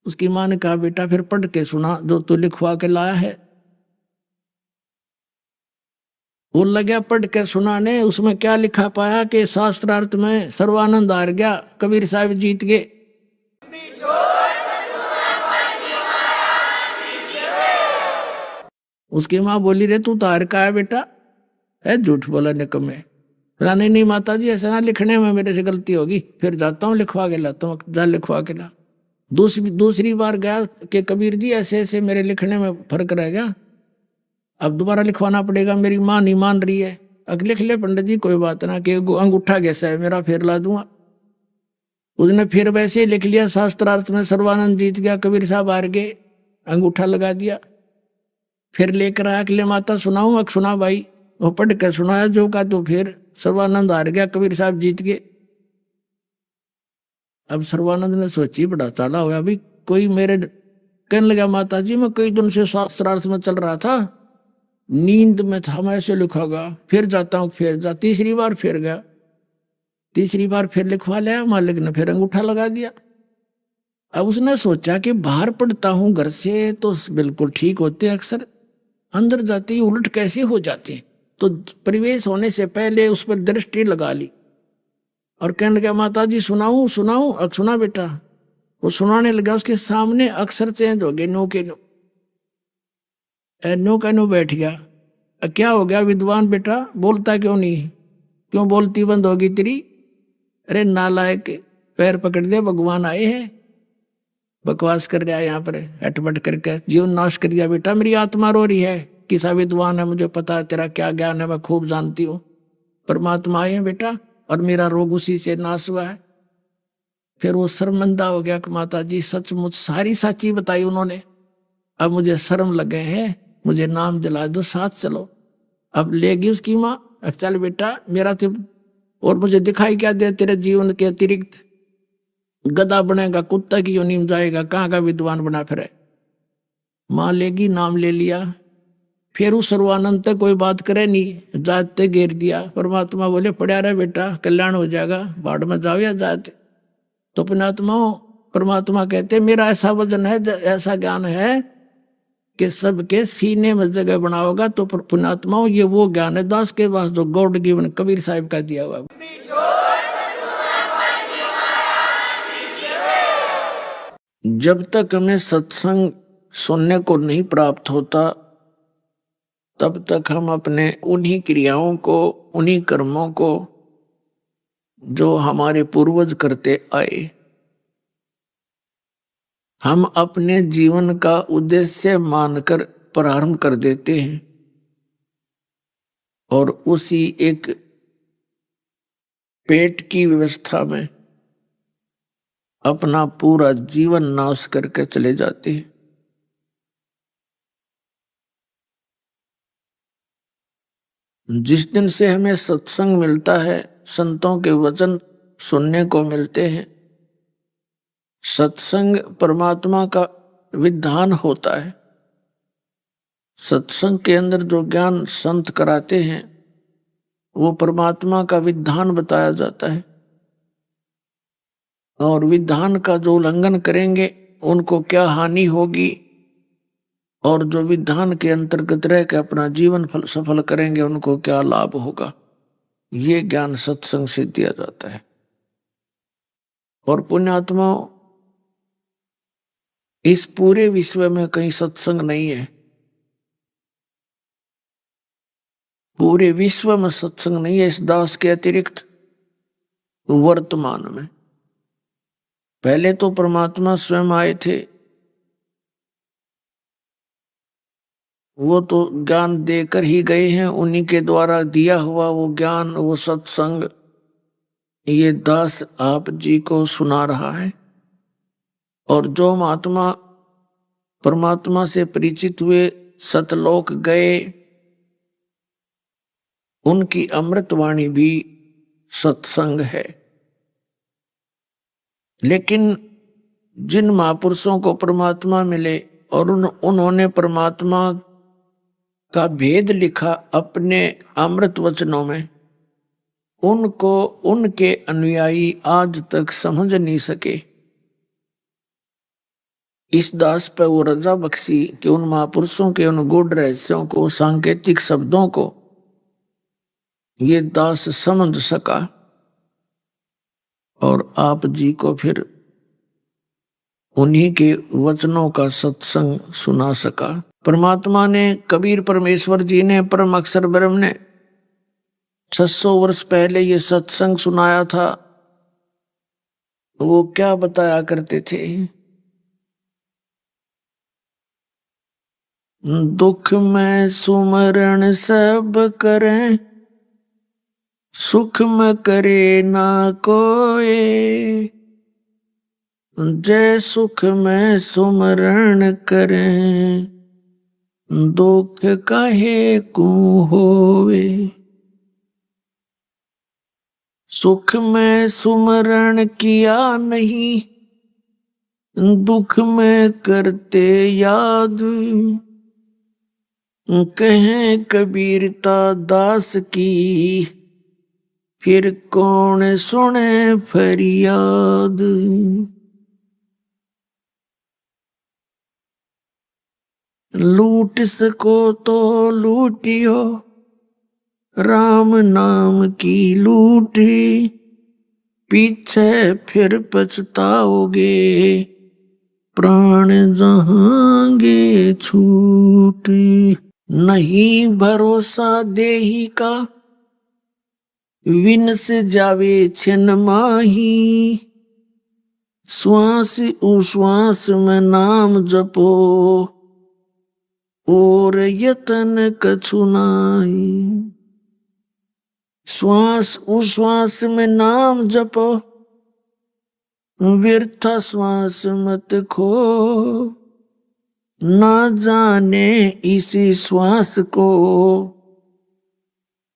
[SPEAKER 7] उसकी माँ ने कहा बेटा फिर पढ़ के सुना जो तू लिखवा के लाया है। वो लगा पढ़ के सुनाने, उसमें क्या लिखा पाया कि शास्त्रार्थ में सर्वानंद हार गया, कबीर साहब जीत गए। उसकी माँ बोली रे तू तो हार का है बेटा, है झूठ बोला निकम्मे। रानी नहीं माता जी ऐसा ना, लिखने में मेरे से गलती होगी, फिर जाता हूँ लिखवा के लाता हूँ, जा लिखवा के ला। दूसरी बार गया कि कबीर जी ऐसे ऐसे मेरे लिखने में फर्क रह गया, अब दोबारा लिखवाना पड़ेगा, मेरी माँ नहीं मान रही है। अब लिख ले पंडित जी, कोई बात ना, कि अंगूठा कैसा है मेरा, फिर ला दूंगा। उसने फिर वैसे ही लिख लिया, शास्त्रार्थ में सर्वानंद जीत गया, कबीर साहब हार गए, अंगूठा लगा दिया। फिर लेकर आया, अगले माता सुनाऊं? सुना भाई। वो पढ़ कर सुनाया जो का, तो फिर सर्वानंद हार गया, कबीर साहब जीत गए। अब सर्वानंद ने सोची, बड़ा चाला हुआ भाई, कोई मेरे कहने लगा, माता जी मैं कई दिन से शास्त्रार्थ में चल रहा था, नींद में था, मैं ऐसे लिखागा, फिर जाता हूँ, फिर जा। तीसरी बार फिर गया, तीसरी बार फिर लिखवा लिया, मालिक ने फिर अंगूठा लगा दिया। अब उसने सोचा कि बाहर पढ़ता हूं घर से तो बिल्कुल ठीक होते, अक्सर अंदर जाते ही उलट कैसे हो जाते, तो प्रवेश होने से पहले उस पर दृष्टि लगा ली और कहने लगा, माता जी सुनाऊं? सुना बेटा। वो सुनाने लगा, उसके सामने अक्षर चेंज हो गए, नो के नो, नो का नो बैठ गया। क्या हो गया विद्वान बेटा, बोलता क्यों नहीं, क्यों बोलती बंद होगी तेरी? अरे नालायक, पैर पकड़ दे, भगवान आए हैं, बकवास कर रहा है यहाँ पर, हटबट करके जीवन नाश कर दिया। बेटा मेरी आत्मा रो रही है, किसा विद्वान है, मुझे पता है तेरा क्या ज्ञान है, मैं खूब जानती हूँ, परमात्मा आए हैं बेटा, और मेरा रोग उसी से नाश हुआ है। फिर वो शर्मिंदा हो गया कि माता जी सचमुच सारी सच्ची बताई उन्होंने, अब मुझे शर्म लगे हैं, मुझे नाम दिला दो, साथ चलो। अब लेगी उसकी माँ, चल बेटा मेरा तो, और मुझे दिखाई क्या दे, तेरे जीवन के अतिरिक्त गधा बनेगा, कुत्ता की योनि में जाएगा, कहाँ का विद्वान बना फिरे। माँ लेगी, नाम ले लिया। फिर उस सर्वानंद तक कोई बात करे नहीं, जाते घेर दिया। परमात्मा बोले पढ़ा रहे बेटा, कल्याण हो जाएगा, बाढ़ में जाओ या जाते। तो परमात्मा कहते मेरा ऐसा वजन है, ऐसा ज्ञान है कि सबके सीने में जगह बनाओगा। तो पुण्यात्माओं ये वो ज्ञान है दास के पास जो गॉड गिवन कबीर साहिब का दिया हुआ। जब तक हमें सत्संग सुनने को नहीं प्राप्त होता, तब तक हम अपने उन्हीं क्रियाओं को, उन्हीं कर्मों को जो हमारे पूर्वज करते आए, हम अपने जीवन का उद्देश्य मानकर प्रारंभ कर देते हैं और उसी एक पेट की व्यवस्था में अपना पूरा जीवन नाश करके चले जाते हैं। जिस दिन से हमें सत्संग मिलता है, संतों के वचन सुनने को मिलते हैं, सत्संग परमात्मा का विधान होता है। सत्संग के अंदर जो ज्ञान संत कराते हैं वो परमात्मा का विधान बताया जाता है, और विधान का जो उल्लंघन करेंगे उनको क्या हानि होगी, और जो विधान के अंतर्गत रह के अपना जीवन सफल करेंगे उनको क्या लाभ होगा, ये ज्ञान सत्संग से दिया जाता है। और पुण्यात्माओं, इस पूरे विश्व में कहीं सत्संग नहीं है, पूरे विश्व में सत्संग नहीं है इस दास के अतिरिक्त। वर्तमान में पहले तो परमात्मा स्वयं आए थे, वो तो ज्ञान देकर ही गए हैं, उन्हीं के द्वारा दिया हुआ वो ज्ञान, वो सत्संग ये दास आप जी को सुना रहा है। और जो महात्मा परमात्मा से परिचित हुए, सतलोक गए, उनकी अमृतवाणी भी सत्संग है। लेकिन जिन महापुरुषों को परमात्मा मिले और उन्होंने परमात्मा का भेद लिखा अपने अमृत वचनों में, उनको उनके अनुयायी आज तक समझ नहीं सके। इस दास पर वो रजा बख्शी कि उन महापुरुषों के उन गूढ़ रहस्यों को, सांकेतिक शब्दों को ये दास समझ सका और आप जी को फिर उन्हीं के वचनों का सत्संग सुना सका। परमात्मा ने, कबीर परमेश्वर जी ने, परम अक्षर ब्रह्म ने 600 वर्ष पहले ये सत्संग सुनाया था। वो क्या बताया करते थे? दुख में सुमरण सब करें, सुख में करे ना कोई। जय सुख में सुमरण करें, दुख काहे को होवे। सुख में सुमरण किया नहीं, दुख में करते याद। कहें कबीरता दास की, फिर कौन सुने फरियाद। लूट सको तो लूटियो, राम नाम की लूटी। पीछे फिर पछताओगे, प्राण जहांगे छूटी। नहीं भरोसा देही का, विनस जावे छिन माही। श्वास उश्वास में नाम जपो, और यतन कछु नाई। श्वास उश्वास में नाम जपो, व्यर्थ श्वास मत खो। ना जाने इसी श्वास को,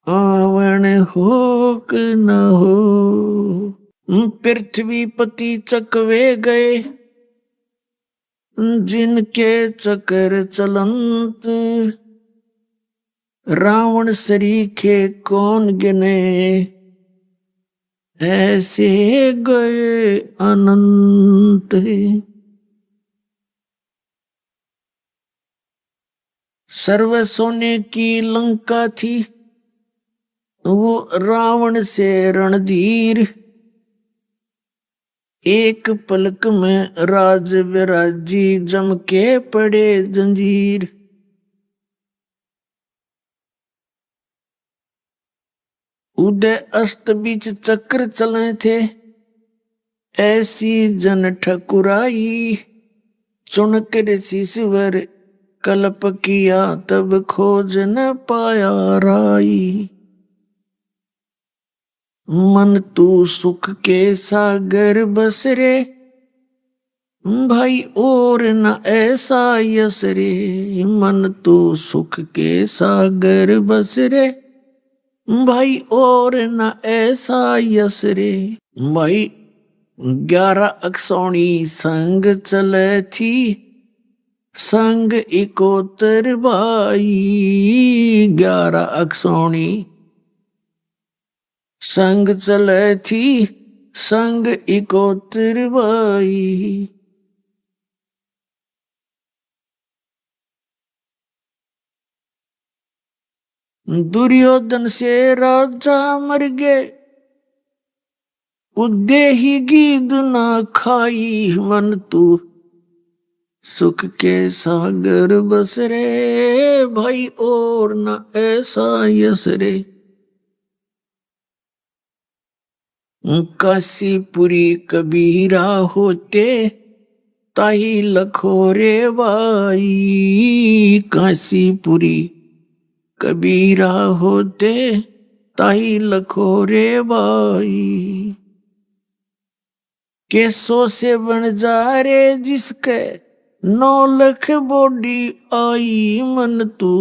[SPEAKER 7] आवण हो कि न हो। पृथ्वी पति चकवे गए, जिनके चक्र चलंत। रावण सरीखे कौन गिने, ऐसे गए अनंत। सर्व सोने की लंका थी, वो रावण से रणधीर। एक पलक में राज विराजी, जम के पड़े जंजीर। उदय अस्त बीच चक्र चले थे, ऐसी जन ठकुराई। चुनकर शीशवर कल्प किया, तब खोज न पाया राई। मन तू सुख के सागर बस रे, भाई और न ऐसा यस रे। मन तू सुख के सागर बस रे, भाई और न ऐसा यस रे। भाई 11 अक्षौणी संग चले थी, संग इकोतर भाई। 11 अक्षौणी संग चले थी, संग इकोतर भाई। दुर्योधन से राजा मर गए, उदेही गीद ना खाई। मन तू सुख के सागर बस रे, भाई और न ऐसा यस रे। काशीपुरी कबीरा होते, ताही लखोरे भाई। काशीपुरी कबीरा होते, ताही लखोरे भाई। केसों से बन जा रे जिसके, 9 लाख बॉडी आई। मन तू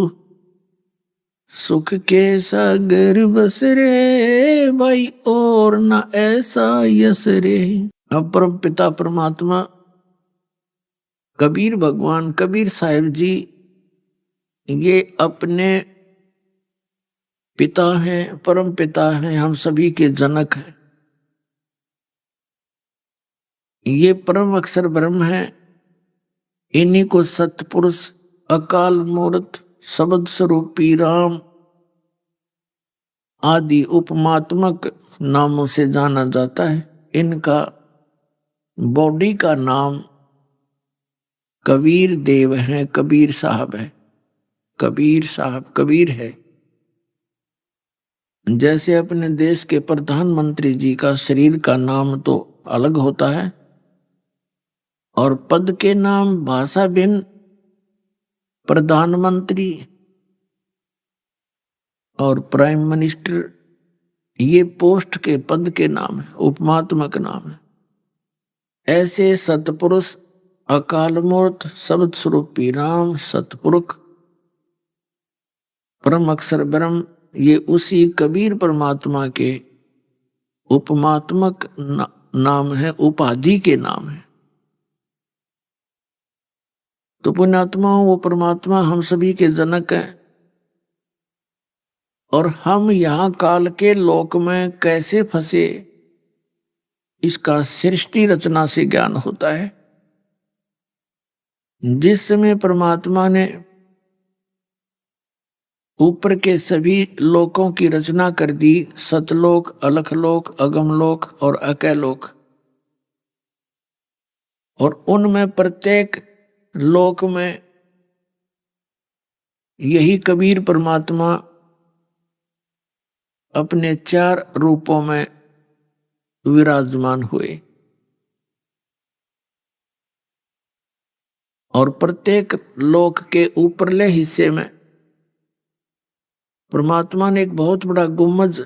[SPEAKER 7] सुख के सागर बस रे, भाई और न ऐसा यस रे। अब परम पिता परमात्मा कबीर भगवान कबीर साहिब जी, ये अपने पिता हैं, परम पिता हैं, हम सभी के जनक हैं। ये परम अक्षर ब्रह्म है। इन्हीं को सतपुरुष, अकाल मूर्त, शब्द स्वरूपी राम आदि उपमात्मक नामों से जाना जाता है। इनका बॉडी का नाम कबीर देव है, कबीर साहब है। कबीर साहब कबीर है, जैसे अपने देश के प्रधानमंत्री जी का शरीर का नाम तो अलग होता है और पद के नाम भाषा भिन्न, प्रधानमंत्री और प्राइम मिनिस्टर ये पोस्ट के पद के नाम है, उपमात्मक नाम है। ऐसे सतपुरुष, अकाल मूर्त, शब्द स्वरूपी राम, सतपुरुष, परम अक्षर ब्रह्म, ये उसी कबीर परमात्मा के उपमात्मक नाम है, उपाधि के नाम है। तो पुण्यात्माओं, वो परमात्मा हम सभी के जनक हैं और हम यहां काल के लोक में कैसे फंसे, इसका सृष्टि रचना से ज्ञान होता है। जिस समय परमात्मा ने ऊपर के सभी लोकों की रचना कर दी, सतलोक, अलखलोक, अगमलोक और अकैलोक, और उनमें प्रत्येक लोक में यही कबीर परमात्मा अपने 4 रूपों में विराजमान हुए और प्रत्येक लोक के ऊपरले हिस्से में परमात्मा ने एक बहुत बड़ा गुम्बज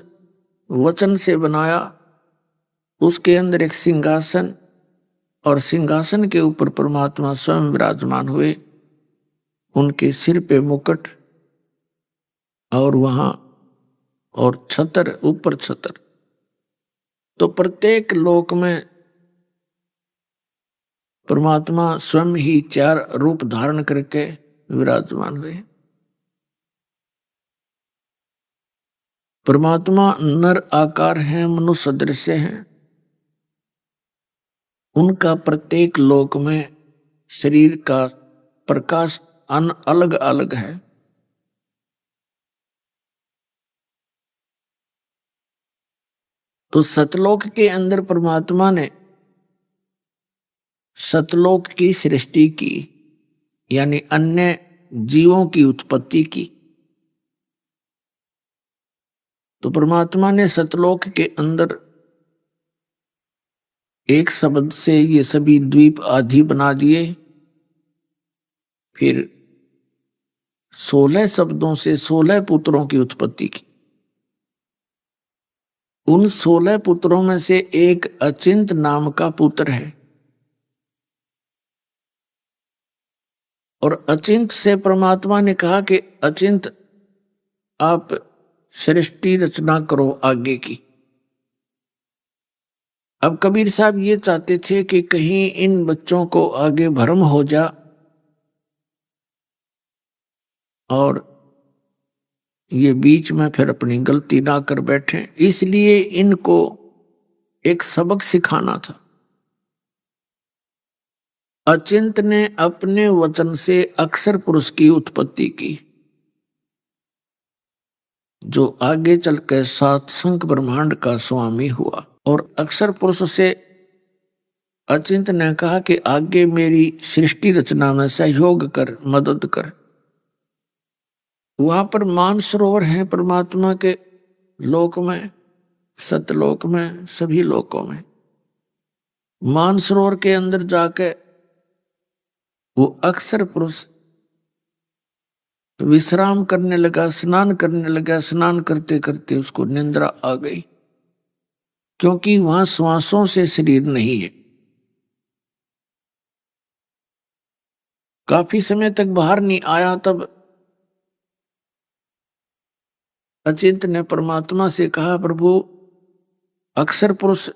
[SPEAKER 7] वचन से बनाया। उसके अंदर एक सिंहासन और सिंहासन के ऊपर परमात्मा स्वयं विराजमान हुए। उनके सिर पे मुकुट और वहां और छतर, ऊपर छतर। तो प्रत्येक लोक में परमात्मा स्वयं ही 4 रूप धारण करके विराजमान हुए। परमात्मा नर आकार है, मनुष्य सदृश हैं। उनका प्रत्येक लोक में शरीर का प्रकाश अलग अलग है। तो सतलोक के अंदर परमात्मा ने सतलोक की सृष्टि की, यानी अन्य जीवों की उत्पत्ति की। तो परमात्मा ने सतलोक के अंदर एक शब्द से ये सभी द्वीप आदि बना दिए। फिर 16 शब्दों से 16 पुत्रों की उत्पत्ति की। उन 16 पुत्रों में से एक अचिंत नाम का पुत्र है और अचिंत से परमात्मा ने कहा कि अचिंत आप सृष्टि रचना करो आगे की। अब कबीर साहब ये चाहते थे कि कहीं इन बच्चों को आगे भ्रम हो जा और ये बीच में फिर अपनी गलती ना कर बैठे, इसलिए इनको एक सबक सिखाना था। अचिंत ने अपने वचन से अक्षर पुरुष की उत्पत्ति की, जो आगे चलकर 7 संख ब्रह्मांड का स्वामी हुआ। और अक्षर पुरुष से अचिंत ने कहा कि आगे मेरी सृष्टि रचना में सहयोग कर, मदद कर। वहां पर मानसरोवर है परमात्मा के लोक में, सतलोक में, सभी लोकों में। मानसरोवर के अंदर जाके वो अक्षर पुरुष विश्राम करने लगा, स्नान करने लगा। स्नान करते करते उसको निंद्रा आ गई, क्योंकि वहां श्वासों से शरीर नहीं है। काफी समय तक बाहर नहीं आया। तब अचिंत ने परमात्मा से कहा, प्रभु अक्षर पुरुष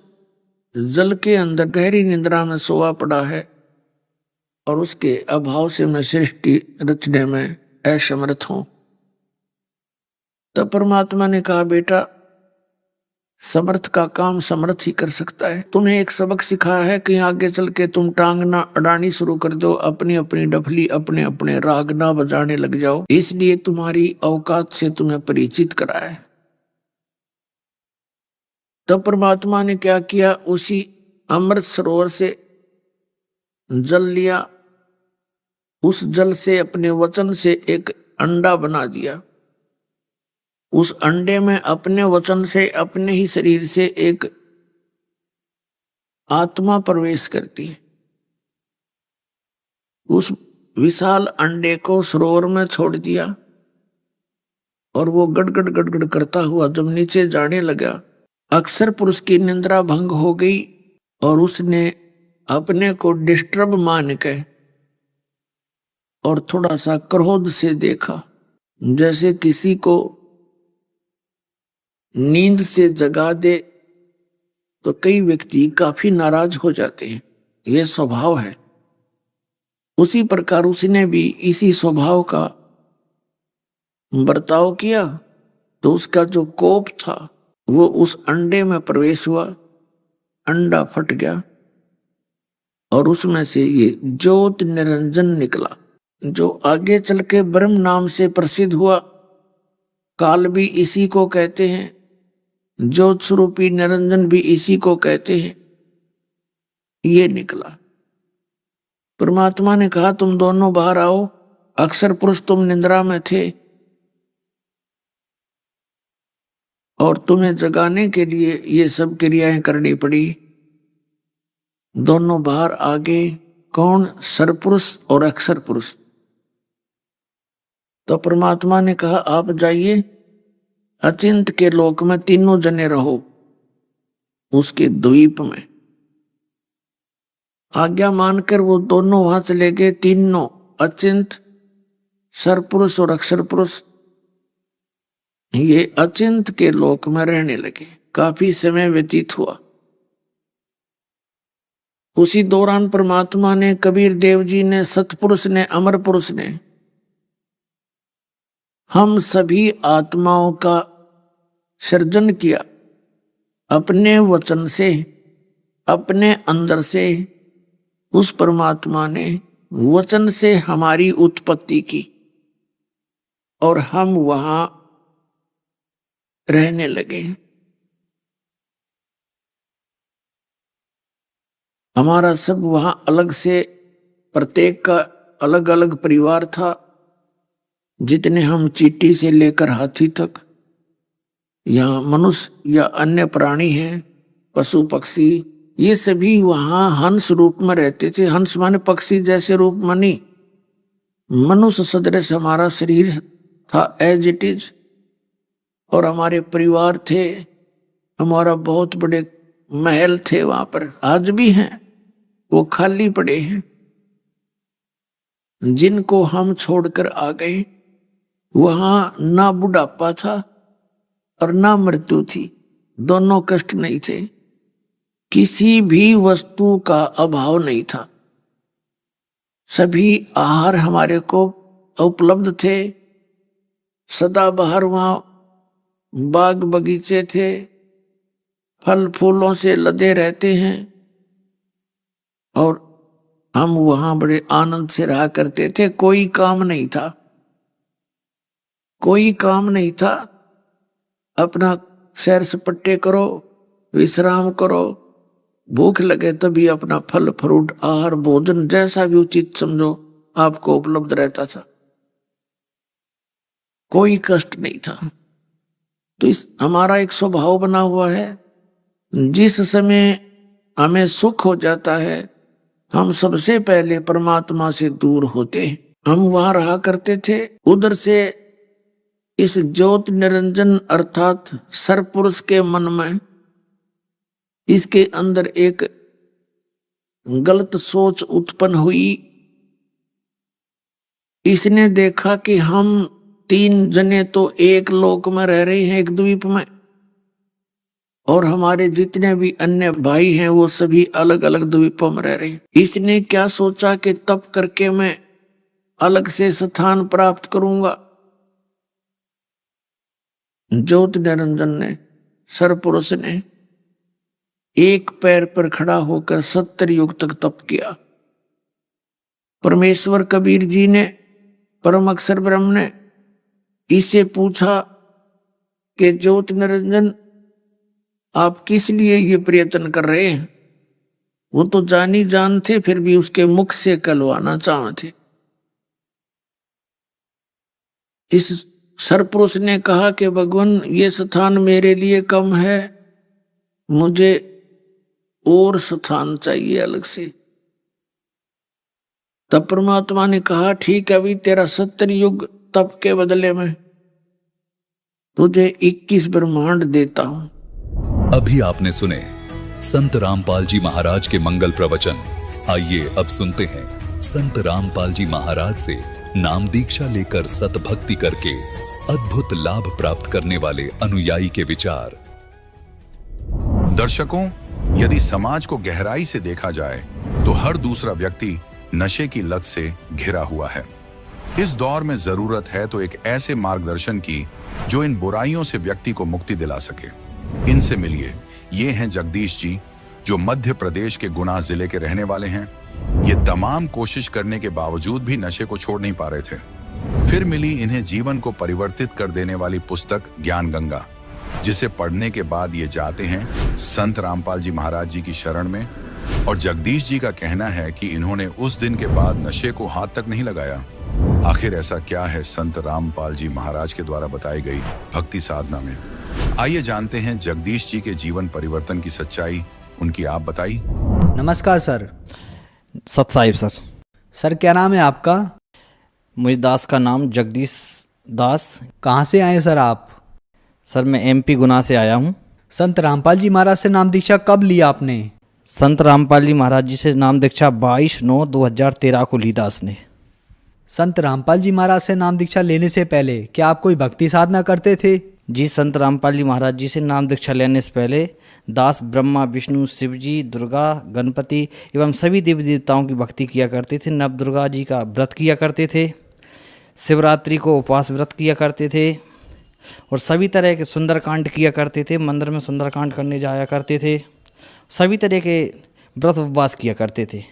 [SPEAKER 7] जल के अंदर गहरी निद्रा में सोया पड़ा है और उसके अभाव से मैं सृष्टि रचने में असमर्थ हूं। तब परमात्मा ने कहा, बेटा समर्थ का काम समर्थ ही कर सकता है। तुम्हें एक सबक सिखाया है कि आगे चल के तुम टांग ना अड़ानी शुरू कर दो, अपनी अपनी डफली, अपने अपने राग ना बजाने लग जाओ। इसलिए तुम्हारी औकात से तुम्हें परिचित कराया है। तब परमात्मा ने क्या किया, उसी अमृत सरोवर से जल लिया। उस जल से अपने वचन से एक अंडा बना दिया उस अंडे में अपने वचन से, अपने ही शरीर से एक आत्मा प्रवेश करती है। उस विशाल अंडे को सरोवर में छोड़ दिया और वो गड़गड़ गड़गड़ करता हुआ जब नीचे जाने लगा, अक्सर पुरुष की निंद्रा भंग हो गई और उसने अपने को डिस्टर्ब मान के और थोड़ा सा क्रोध से देखा, जैसे किसी को नींद से जगा दे तो कई व्यक्ति काफी नाराज हो जाते हैं, यह स्वभाव है। उसी प्रकार उसने भी इसी स्वभाव का बर्ताव किया तो उसका जो कोप था वो उस अंडे में प्रवेश हुआ, अंडा फट गया और उसमें से ये ज्योत निरंजन निकला, जो आगे चल के ब्रह्म नाम से प्रसिद्ध हुआ। काल भी इसी को कहते हैं, ज्योत स्वरूपी निरंजन भी इसी को कहते हैं। ये निकला। परमात्मा ने कहा तुम दोनों बाहर आओ। अक्सर पुरुष तुम निंद्रा में थे और तुम्हें जगाने के लिए ये सब क्रियाएं करनी पड़ी। दोनों बाहर आ गए। कौन? सरपुरुष और अक्षर पुरुष। तो परमात्मा ने कहा आप जाइए, अचिंत के लोक में तीनों जने रहो, उसके द्वीप में। आज्ञा मानकर वो दोनों वहां चले गए, तीनों, अचिंत, सरपुरुष और अक्षर पुरुष। ये अचिंत के लोक में रहने लगे। काफी समय व्यतीत हुआ। उसी दौरान परमात्मा ने, कबीर देव जी ने, सतपुरुष ने, अमर पुरुष ने हम सभी आत्माओं का सृजन किया अपने वचन से, अपने अंदर से। उस परमात्मा ने वचन से हमारी उत्पत्ति की और हम वहां रहने लगे। हमारा सब वहां अलग से, प्रत्येक का अलग अलग परिवार था। जितने हम चींटी से लेकर हाथी तक, यहाँ मनुष्य या अन्य प्राणी हैं, पशु पक्षी, ये सभी वहां हंस रूप में रहते थे। हंस माने पक्षी जैसे रूप में नहीं, मनुष्य सदृश हमारा शरीर था, एज इट इज। और हमारे परिवार थे, हमारा बहुत बड़े महल थे वहां पर, आज भी हैं, वो खाली पड़े हैं, जिनको हम छोड़कर आ गए। वहां ना बुढ़ापा था और ना मृत्यु थी, दोनों कष्ट नहीं थे। किसी भी वस्तु का अभाव नहीं था। सभी आहार हमारे को उपलब्ध थे। सदा बाहर वहां बाग बगीचे थे, फल फूलों से लदे रहते हैं और हम वहां बड़े आनंद से रहा करते थे। कोई काम नहीं था, कोई काम नहीं था। अपना सैर सपट्टे करो, विश्राम करो, भूख लगे तभी अपना फल फ्रूट, आहार, भोजन जैसा भी उचित समझो आपको उपलब्ध रहता था। कोई कष्ट नहीं था। तो इस हमारा एक स्वभाव बना हुआ है, जिस समय हमें सुख हो जाता है हम सबसे पहले परमात्मा से दूर होते हैं। हम वहां रहा करते थे, उधर से इस ज्योत निरंजन अर्थात सरपुरुष के मन में, इसके अंदर एक गलत सोच उत्पन्न हुई। इसने देखा कि हम तीन जने तो एक लोक में रह रहे हैं, एक द्वीप में, और हमारे जितने भी अन्य भाई हैं वो सभी अलग अलग द्वीपों में रह रहे हैं। इसने क्या सोचा कि तप करके मैं अलग से स्थान प्राप्त करूंगा। ज्योत निरंजन ने, सरपुरुष ने एक पैर पर खड़ा होकर 70 युग तक तप किया। परमेश्वर कबीर जी ने, परम अक्षर ब्रह्म ने इससे पूछा कि ज्योत निरंजन आप किस लिए ये प्रयत्न कर रहे हैं। वो तो जानी जान थे, फिर भी उसके मुख से कहलवाना चाहते। इस सरपुरुष ने कहा कि भगवान ये स्थान मेरे लिए कम है, मुझे और स्थान चाहिए अलग से। तब परमात्मा ने कहा ठीक है, अभी तेरा 70 युग तप के बदले में तुझे 21 ब्रह्मांड देता हूं।
[SPEAKER 6] अभी आपने सुने संत रामपाल जी महाराज के मंगल प्रवचन। आइए अब सुनते हैं संत रामपाल जी महाराज से नाम दीक्षा लेकर सतभक्ति करके अद्भुत लाभ प्राप्त करने वाले अनुयायी के विचार।
[SPEAKER 3] दर्शकों, यदि समाज को गहराई से देखा जाए तो हर दूसरा व्यक्ति नशे की लत से घिरा हुआ है। इस दौर में जरूरत है तो एक ऐसे मार्गदर्शन की जो इन बुराइयों से व्यक्ति को मुक्ति दिला सके। इनसे मिलिए। ये हैं जगदीश जी, जो मध्य प्रदेश के गुना जिले के रहने वाले हैं। ये तमाम कोशिश करने के बावजूद भी नशे को छोड़ नहीं पा रहे थे। फिर मिली इन्हें जीवन को परिवर्तित कर देने वाली पुस्तक ज्ञान गंगा, जिसे पढ़ने के बाद ये जाते हैं संत रामपाल जी महाराज जी की शरण में। और जगदीश जी का कहना है कि इन्होंने उस दिन के बाद नशे को हाथ तक नहीं लगाया। आखिर ऐसा क्या है संत रामपाल जी महाराज के द्वारा बताई गई भक्ति साधना में? आइए जानते हैं जगदीश जी के जीवन परिवर्तन की सच्चाई। उनकी आप बताई।
[SPEAKER 4] नमस्कार सर।
[SPEAKER 8] सत साहिब सर।
[SPEAKER 4] सर क्या नाम है आपका?
[SPEAKER 8] मुझे दास का नाम जगदीश दास।
[SPEAKER 4] कहाँ से आए सर आप?
[SPEAKER 8] सर मैं एमपी गुना से आया हूँ।
[SPEAKER 4] संत रामपाल जी महाराज से नाम दीक्षा कब लिया आपने?
[SPEAKER 8] संत रामपाल जी महाराज जी से नाम दीक्षा 22/9/2013 को ली दास ने।
[SPEAKER 4] संत रामपाल जी महाराज से नाम दीक्षा लेने से पहले क्या आप कोई भक्ति साधना करते थे?
[SPEAKER 8] जी, संत रामपाल जी महाराज जी से नाम दीक्षा लेने से पहले दास ब्रह्मा, विष्णु, शिव जी, दुर्गा, गणपति एवं सभी देवी देवताओं की भक्ति किया करते थे। नव दुर्गा जी का व्रत किया करते थे। शिवरात्रि को उपवास व्रत किया करते थे और सभी तरह के सुंदरकांड किया करते थे। मंदिर में सुंदरकांड करने जाया करते थे। सभी तरह के व्रत उपवास किया करते थे।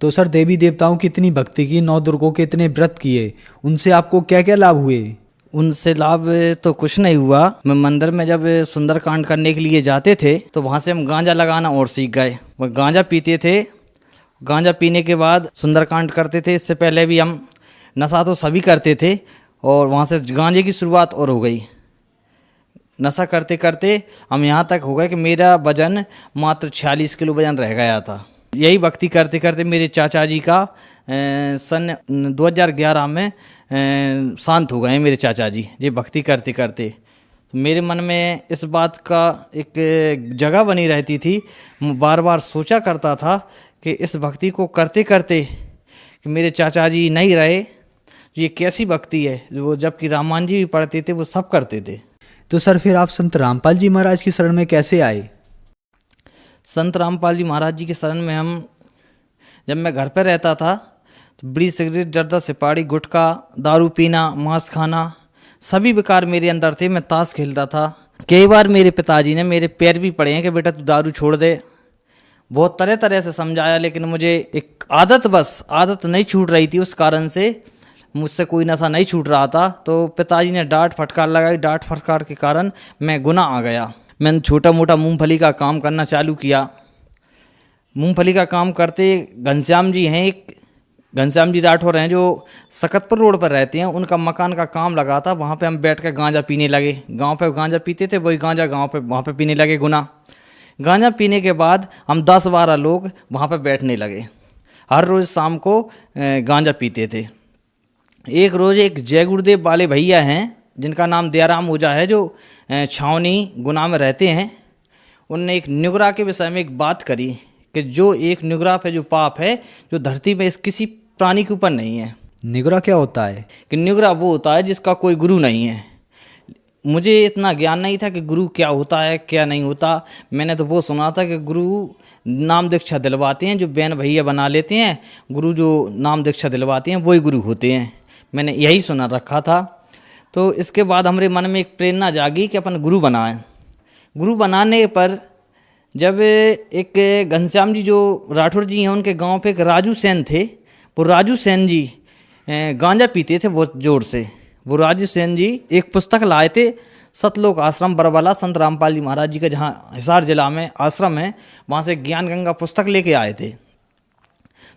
[SPEAKER 4] तो सर देवी देवताओं की इतनी भक्ति की, 9 दुर्गों के इतने व्रत किए, उनसे आपको क्या क्या लाभ हुए?
[SPEAKER 8] उनसे लाभ तो कुछ नहीं हुआ। मैं मंदिर में जब सुंदरकांड करने के लिए जाते थे तो वहाँ से हम गांजा लगाना और सीख गए। वो गांजा पीते थे। गांजा पीने के बाद सुंदरकांड करते थे। इससे पहले भी हम नशा तो सभी करते थे और वहाँ से गांजे की शुरुआत और हो गई। नशा करते करते हम यहाँ तक हो गए कि मेरा वजन मात्र 46 किलो वजन रह गया था। यही भक्ति करते करते मेरे चाचा जी का सन 2011 में शांत हो गए मेरे चाचा जी। ये भक्ति करते करते तो मेरे मन में इस बात का एक जगह बनी रहती थी। मैं बार बार सोचा करता था कि इस भक्ति को करते करते कि मेरे चाचा जी नहीं रहे, ये कैसी भक्ति है। वो जबकि रामायण जी भी पढ़ते थे, वो सब करते थे।
[SPEAKER 4] तो सर फिर आप संत रामपाल जी महाराज की शरण में कैसे आए?
[SPEAKER 8] संत रामपाल जी महाराज जी की शरण में हम जब मैं घर पर रहता था तो बीड़ी, सिगरेट, जर्दा, सुपारी, गुटखा, दारू पीना, मांस खाना सभी विकार मेरे अंदर थे। मैं ताश खेलता था। कई बार मेरे पिताजी ने मेरे पैर भी पड़े हैं कि बेटा तू दारू छोड़ दे। बहुत तरह तरह से समझाया, लेकिन मुझे एक आदत नहीं छूट रही थी। उस कारण से मुझसे कोई नशा नहीं छूट रहा था। तो पिताजी ने डांट फटकार लगाई। डांट फटकार के कारण मैं गुनाह आ गया। मैंने छोटा मोटा मूंगफली का काम करना चालू किया। मूंगफली का काम करते घनश्याम जी हैं, एक घनश्याम जी राठौर हैं जो सकतपुर रोड पर रहते हैं। उनका मकान का काम लगा था। वहाँ पे हम बैठ कर गांजा पीने लगे। गांव पे गांजा पीते थे, वही गांजा गांव पे वहाँ पे पीने लगे गुना। गांजा पीने के बाद हम 10-12 लोग वहाँ पे बैठने लगे। हर रोज़ शाम को गांजा पीते थे। एक रोज़ एक जय गुरुदेव वाले भैया हैं जिनका नाम दयाराम ओझा है, जो छावनी गुना में रहते हैं। उनने एक निगरा के विषय में एक बात करी कि जो एक निगरा पे जो पाप है, जो धरती में इस किसी प्राणी के ऊपर नहीं है।
[SPEAKER 4] निगरा क्या होता है? कि
[SPEAKER 8] निगरा वो होता है जिसका कोई गुरु नहीं है। मुझे इतना ज्ञान नहीं था कि गुरु क्या होता है क्या नहीं होता। मैंने तो वो सुना था कि गुरु नाम दीक्षा दिलवाते हैं, जो बहन भैया बना लेते हैं। गुरु जो नाम दीक्षा दिलवाते हैं वही गुरु होते हैं। मैंने यही सुना रखा था। तो इसके बाद हमारे मन में एक प्रेरणा जागी कि अपन गुरु बनाएं। गुरु बनाने पर जब एक घनश्याम जी जो राठौर जी हैं, उनके गांव पे एक राजू सेन थे। वो राजू सेन जी गांजा पीते थे बहुत जोर से। वो राजू सेन जी एक पुस्तक लाए थे, सतलोक आश्रम बरवाला, संत रामपाल जी महाराज जी का जहाँ हिसार जिला में आश्रम है, वहाँ से ज्ञान गंगा पुस्तक लेके आए थे।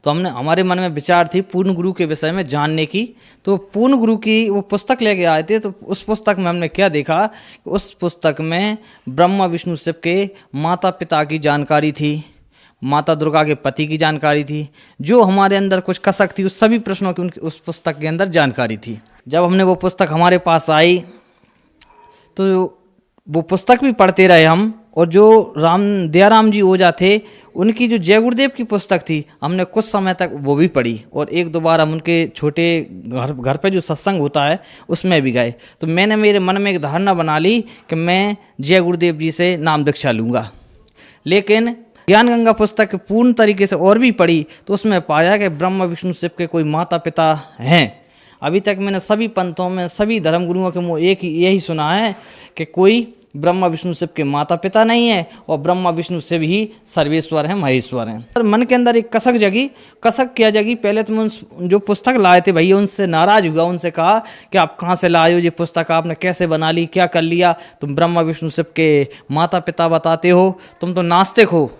[SPEAKER 8] तो हमने हमारे मन में विचार थी पूर्ण गुरु के विषय में जानने की। तो पूर्ण गुरु की वो पुस्तक लेके आए थे, तो उस पुस्तक में हमने क्या देखा, उस पुस्तक में ब्रह्मा विष्णु शिव के माता पिता की जानकारी थी, माता दुर्गा के पति की जानकारी थी, जो हमारे अंदर कुछ कसक थी उस सभी प्रश्नों की उनकी उस पुस्तक के अंदर जानकारी थी। जब हमने वो पुस्तक हमारे पास आई तो वो पुस्तक भी पढ़ते रहे हम, और जो दयाराम जी ओझा थे उनकी जो जय गुरुदेव की पुस्तक थी हमने कुछ समय तक वो भी पढ़ी, और एक दो बार हम उनके छोटे घर पे जो सत्संग होता है उसमें भी गए। तो मैंने मेरे मन में एक धारणा बना ली कि मैं जय गुरुदेव जी से नाम दीक्षा लूँगा। लेकिन ज्ञान गंगा पुस्तक पूर्ण तरीके से और भी पढ़ी तो उसमें पाया कि ब्रह्मा विष्णु शिव के कोई माता पिता हैं। अभी तक मैंने सभी पंथों में सभी धर्मगुरुओं के मुँह एक ही यही सुना है कि कोई ब्रह्मा विष्णु शिव के माता पिता नहीं है, और ब्रह्मा विष्णु शिव ही सर्वेश्वर हैं, महेश्वर हैं। पर मन के अंदर एक कसक जगी। कसक क्या जगी, पहले तो मैं जो पुस्तक लाए थे भैया उनसे नाराज हुआ, उनसे कहा कि आप कहाँ से लाए हो ये पुस्तक, आपने कैसे बना ली, क्या कर लिया, तुम ब्रह्मा विष्णु शिव के माता पिता बताते हो, तुम तो नास्तिक हो।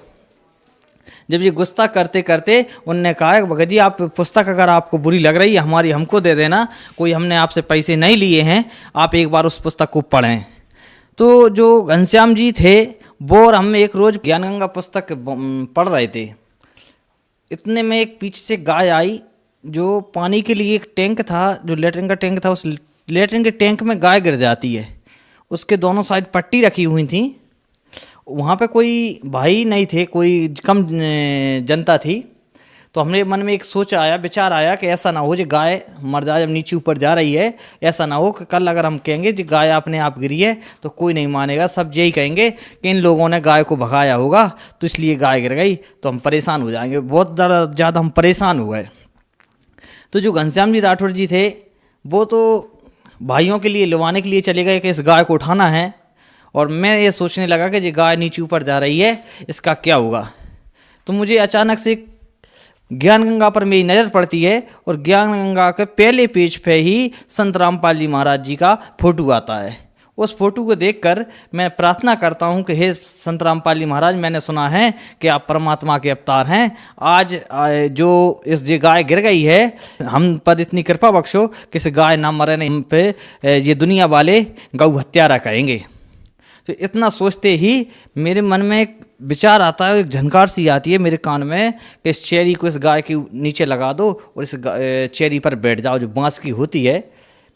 [SPEAKER 8] जब ये गुस्सा करते करते उनने कहा भगत जी आप पुस्तक अगर आपको बुरी लग रही है हमारी हमको दे देना, कोई हमने आपसे पैसे नहीं लिए हैं, आप एक बार उस पुस्तक को पढ़ें। तो जो घनश्याम जी थे वो और हम एक रोज़ ज्ञान गंगा पुस्तक पढ़ रहे थे, इतने में एक पीछे से गाय आई। जो पानी के लिए एक टैंक था, जो लेटरिन का टैंक था, उस लेटरिन के टैंक में गाय गिर जाती है, उसके दोनों साइड पट्टी रखी हुई थी। वहाँ पे कोई भाई नहीं थे, कोई कम जनता थी। तो हमने मन में एक सोच आया, विचार आया कि ऐसा ना हो जो गाय मर जाए जब नीचे ऊपर जा रही है, ऐसा ना हो कि कल अगर हम कहेंगे कि गाय अपने आप गिरी है तो कोई नहीं मानेगा, सब यही कहेंगे कि इन लोगों ने गाय को भगाया होगा तो इसलिए गाय गिर गई, तो हम परेशान हो जाएंगे। बहुत ज़्यादा हम परेशान हो गए। तो जो घनश्याम जी राठौर जी थे वो तो भाइयों के लिए लिवाने के लिए चले गए कि इस गाय को उठाना है, और मैं ये सोचने लगा कि ये गाय नीचे ऊपर जा रही है, इसका क्या होगा। तो मुझे अचानक से ज्ञान गंगा पर मेरी नज़र पड़ती है, और ज्ञान गंगा के पहले पेज पे ही संत रामपाल जी महाराज जी का फोटो आता है। उस फोटो को देखकर मैं प्रार्थना करता हूँ कि हे संत रामपाल जी महाराज, मैंने सुना है कि आप परमात्मा के अवतार हैं, आज जो इस ये गाय गिर गई है हम पर इतनी कृपा बख्शो कि इस गाय ना मरे, नहीं हम पे ये दुनिया वाले गौ हत्यारा कहेंगे। तो इतना सोचते ही मेरे मन में एक विचार आता है, एक झनकार सी आती है मेरे कान में कि इस चेरी को इस गाय के नीचे लगा दो और इस चेरी पर बैठ जाओ जो बांस की होती है।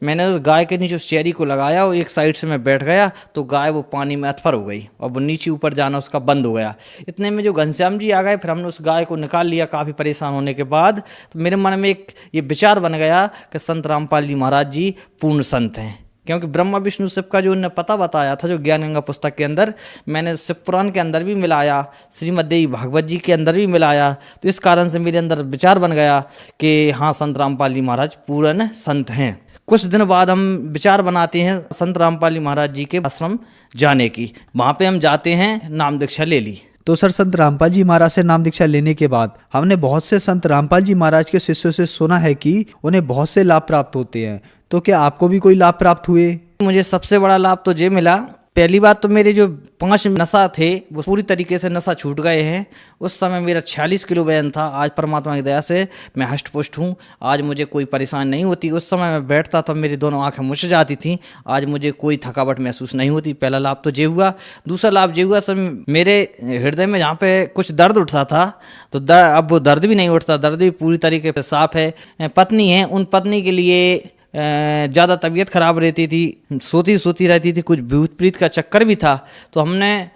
[SPEAKER 8] मैंने उस गाय के नीचे उस चेरी को लगाया और एक साइड से मैं बैठ गया तो गाय वो पानी में अथफर हो गई और वो नीचे ऊपर जाना उसका बंद हो गया। इतने में जो घनश्याम जी आ गए, फिर हमने उस गाय को निकाल लिया काफ़ी परेशान होने के बाद। तो मेरे मन में एक ये विचार बन गया कि संत रामपाल जी महाराज जी पूर्ण संत हैं, क्योंकि ब्रह्मा विष्णु शिव का जो उन्होंने पता बताया था जो ज्ञान गंगा पुस्तक के अंदर, मैंने शिव पुराण के अंदर भी मिलाया, श्रीमद् देवी भागवत जी के अंदर भी मिलाया। तो इस कारण से मेरे अंदर विचार बन गया कि हाँ संत रामपाल जी महाराज पूर्ण संत हैं। कुछ दिन बाद हम विचार बनाते हैं संत रामपाल जी महाराज जी के आश्रम जाने की। वहाँ पे हम जाते हैं, नाम दीक्षा ले ली।
[SPEAKER 4] तो सर संत रामपाल जी महाराज से नाम दीक्षा लेने के बाद हमने बहुत से संत रामपाल जी महाराज के शिष्यों से सुना है कि उन्हें बहुत से लाभ प्राप्त होते हैं, तो क्या आपको भी कोई लाभ प्राप्त हुए? मुझे
[SPEAKER 8] सबसे बड़ा लाभ तो ये मिला, पहली बात तो मेरे जो 5 नशा थे वो पूरी तरीके से नशा छूट गए हैं। उस समय मेरा 46 किलो वजन था, आज परमात्मा की दया से मैं हष्ट पुष्ट हूँ, आज मुझे कोई परेशानी नहीं होती। उस समय मैं बैठता तो मेरी दोनों आंखें मुछ जाती थी, आज मुझे कोई थकावट महसूस नहीं होती। पहला लाभ तो ये हुआ। दूसरा लाभ ये हुआ, सर मेरे हृदय में जहाँ पे कुछ दर्द उठता था तो अब वो दर्द भी नहीं उठता, दर्द भी पूरी तरीके से साफ है। पत्नी है, उन पत्नी के लिए ज़्यादा तबीयत ख़राब रहती थी, सोती रहती थी, कुछ भूत प्रीत का चक्कर भी था। तो हमने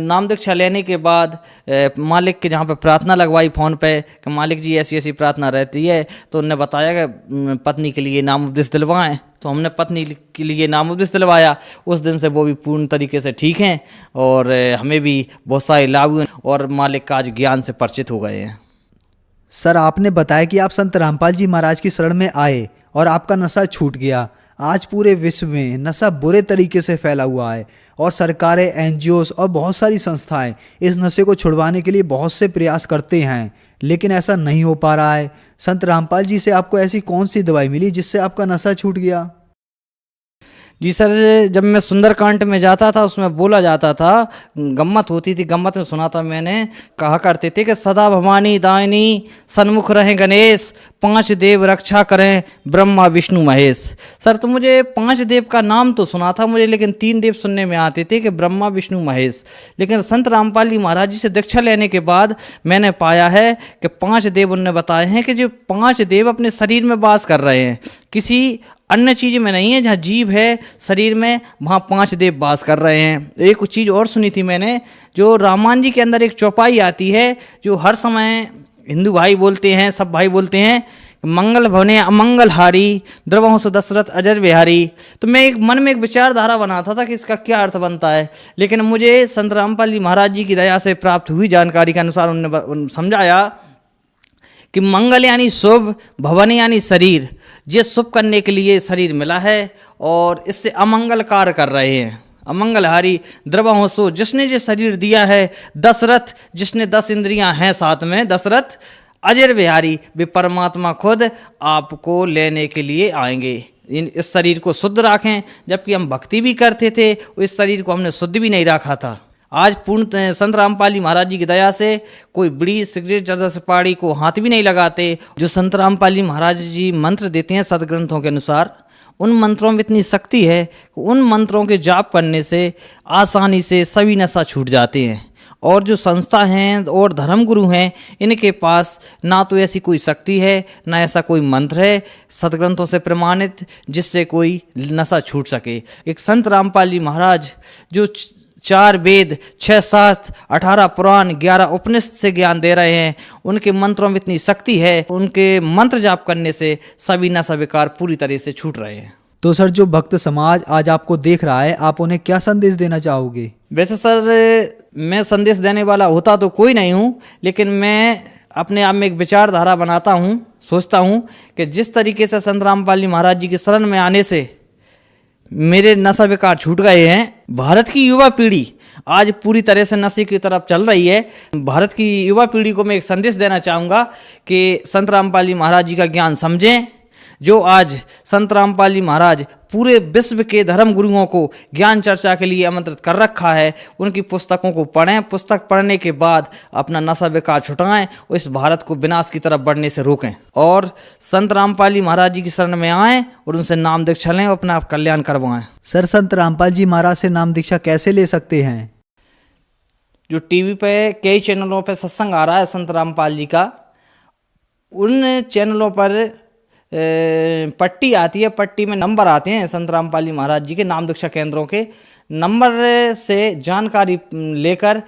[SPEAKER 8] नाम दीक्षा लेने के बाद मालिक के जहाँ पे प्रार्थना लगवाई फ़ोन पे कि मालिक जी ऐसी ऐसी प्रार्थना रहती है, तो उन्होंने बताया कि पत्नी के लिए नाम उपदेश दिलवाएं। तो हमने पत्नी के लिए नाम उपदेश दिलवाया। उस दिन से वो भी पूर्ण तरीके से ठीक हैं और हमें भी बहुत सारे लाभ हुए और मालिक का आज ज्ञान से परिचित हो गए हैं।
[SPEAKER 4] सर आपने बताया कि आप संत रामपाल जी महाराज की शरण में आए और आपका नशा छूट गया। आज पूरे विश्व में नशा बुरे तरीके से फैला हुआ है और सरकारें, एनजीओस और बहुत सारी संस्थाएं इस नशे को छुड़वाने के लिए बहुत से प्रयास करते हैं, लेकिन ऐसा नहीं हो पा रहा है। संत रामपाल जी से आपको ऐसी कौन सी दवाई मिली जिससे आपका नशा छूट गया?
[SPEAKER 8] जी सर, जब मैं सुंदरकांड में जाता था उसमें बोला जाता था, गम्मत होती थी, गम्मत में सुना था मैंने, कहा करते थे कि सदा भवानी दायनी सन्मुख रहें गणेश, 5 देव रक्षा करें ब्रह्मा विष्णु महेश। सर तो मुझे 5 देव का नाम तो सुना था मुझे, लेकिन 3 देव सुनने में आते थे कि ब्रह्मा विष्णु महेश। लेकिन संत रामपाल जी महाराज जी से दीक्षा लेने के बाद मैंने पाया है कि 5 देव उनने बताए हैं कि जो 5 देव अपने शरीर में वास कर रहे हैं, किसी अन्य चीज़ में नहीं है। जहाँ जीव है शरीर में, वहाँ 5 देव वास कर रहे हैं। एक चीज़ और सुनी थी मैंने, जो रामायण जी के अंदर एक चौपाई आती है जो हर समय हिंदू भाई बोलते हैं, सब भाई बोलते हैं, मंगल भवने अमंगल हारी, द्रवहंस दशरथ अजर बिहारी। तो मैं एक मन में एक विचारधारा बनाता था कि इसका क्या अर्थ बनता है, लेकिन मुझे संत रामपाल जी महाराज जी की दया से प्राप्त हुई जानकारी के अनुसार उन्होंने समझाया कि मंगल यानी शुभ, भवन यानी शरीर, ये शुभ करने के लिए शरीर मिला है और इससे अमंगल कार्य कर रहे हैं। अमंगलहारी द्रवहंसो, जिसने ये शरीर दिया है, दशरथ जिसने 10 इंद्रियां हैं साथ में, दशरथ अजर बिहारी, वे परमात्मा खुद आपको लेने के लिए आएंगे। इस शरीर को शुद्ध रखें, जबकि हम भक्ति भी करते थे, इस शरीर को हमने शुद्ध भी नहीं रखा था। आज पूर्ण संत रामपाल जी महाराज जी की दया से कोई बीड़ी सिगरेट जर्दा सुपारी को हाथ भी नहीं लगाते। जो संत रामपाल जी महाराज जी मंत्र देते हैं सदग्रंथों के अनुसार, उन मंत्रों में इतनी शक्ति है कि उन मंत्रों के जाप करने से आसानी से सभी नशा छूट जाते हैं। और जो संस्था हैं और धर्म गुरु हैं, इनके पास ना तो ऐसी कोई शक्ति है, ना ऐसा कोई मंत्र है सदग्रंथों से प्रमाणित जिससे कोई नशा छूट सके। एक संत रामपाल जी महाराज जो 4 वेद, 6 शास्त्र, 18 पुराण, 11 उपनिषद से ज्ञान दे रहे हैं, उनके मंत्रों में इतनी शक्ति है, उनके मंत्र जाप करने से सभी नशा विकार पूरी तरह से छूट रहे हैं।
[SPEAKER 4] तो सर, जो भक्त समाज आज आपको देख रहा है, आप उन्हें क्या संदेश देना चाहोगे?
[SPEAKER 8] वैसे सर, मैं संदेश देने वाला होता तो कोई नहीं हूँ, लेकिन मैं अपने आप में एक विचारधारा बनाता हूँ, सोचता हूँ कि जिस तरीके से संत रामपाल जी महाराज जी की शरण में आने से मेरे नशा विकार छूट गए हैं, भारत की युवा पीढ़ी आज पूरी तरह से नशे की तरफ चल रही है। भारत की युवा पीढ़ी को मैं एक संदेश देना चाहूँगा कि संत रामपाल जी महाराज जी का ज्ञान समझें। जो आज संत रामपाल जी महाराज पूरे विश्व के धर्म गुरुओं को ज्ञान चर्चा के लिए आमंत्रित कर रखा है, उनकी पुस्तकों को पढ़ें। पुस्तक पढ़ने के बाद अपना नशा विकार छुटाएं और इस भारत को विनाश की तरफ बढ़ने से रोकें, और संत रामपाल जी महाराज जी की शरण में आएं और उनसे नाम दीक्षा लें और अपना कल्याण करवाएं।
[SPEAKER 4] सर, संत रामपाल जी महाराज से नाम दीक्षा कैसे ले सकते हैं?
[SPEAKER 8] जो टीवी पे कई चैनलों पे सत्संग आ रहा है संत रामपाल जी का, उन चैनलों पर पट्टी आती है, पट्टी में नंबर आते हैं संत रामपाल जी महाराज जी के नाम दीक्षा केंद्रों के, नंबर से जानकारी लेकर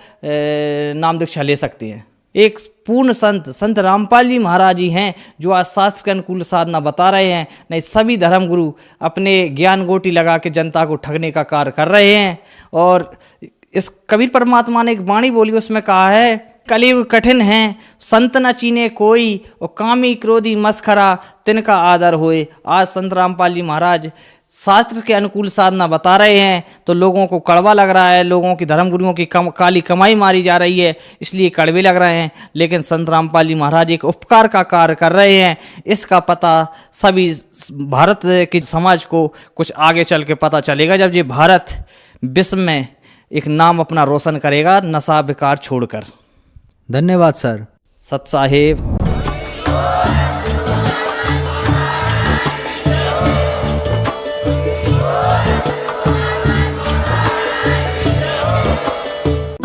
[SPEAKER 8] नाम दीक्षा ले सकते हैं। एक पूर्ण संत रामपाल जी महाराज जी हैं जो आज शास्त्र के अनुकूल साधना बता रहे हैं, नहीं सभी धर्म गुरु अपने ज्ञान गोटी लगा के जनता को ठगने का कार्य कर रहे हैं। और इस कबीर परमात्मा ने एक वाणी बोली, उसमें कहा है, कलयुग कठिन है, संत न चीने कोई, और कामी क्रोधी मस्खरा तिनका आदर होए। आज संत रामपाल जी महाराज शास्त्र के अनुकूल साधना बता रहे हैं तो लोगों को कड़वा लग रहा है, लोगों की धर्म गुरुओं की काली कमाई मारी जा रही है, इसलिए कड़वे लग रहे हैं। लेकिन संत रामपाल जी महाराज एक उपकार का कार्य कर रहे हैं, इसका पता सभी भारत के समाज को कुछ आगे चल के पता चलेगा, जब ये भारत विश्व में एक नाम अपना रोशन करेगा नशा विकार छोड़कर।
[SPEAKER 4] धन्यवाद सर।
[SPEAKER 8] सत साहेब।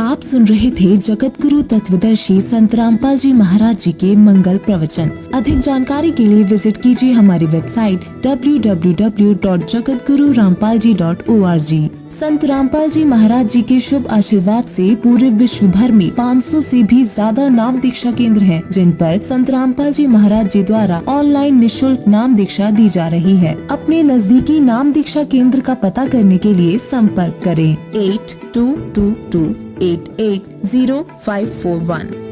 [SPEAKER 9] आप सुन रहे थे जगत गुरु तत्वदर्शी संत रामपाल जी महाराज जी के मंगल प्रवचन। अधिक जानकारी के लिए विजिट कीजिए हमारी वेबसाइट www.jagatgururampalji.org। संत रामपाल जी महाराज जी के शुभ आशीर्वाद से पूरे विश्व भर में 500 से भी ज्यादा नाम दीक्षा केंद्र हैं, जिन पर संत रामपाल जी महाराज जी द्वारा ऑनलाइन निशुल्क नाम दीक्षा दी जा रही है। अपने नजदीकी नाम दीक्षा केंद्र का पता करने के लिए संपर्क करें 8222880541।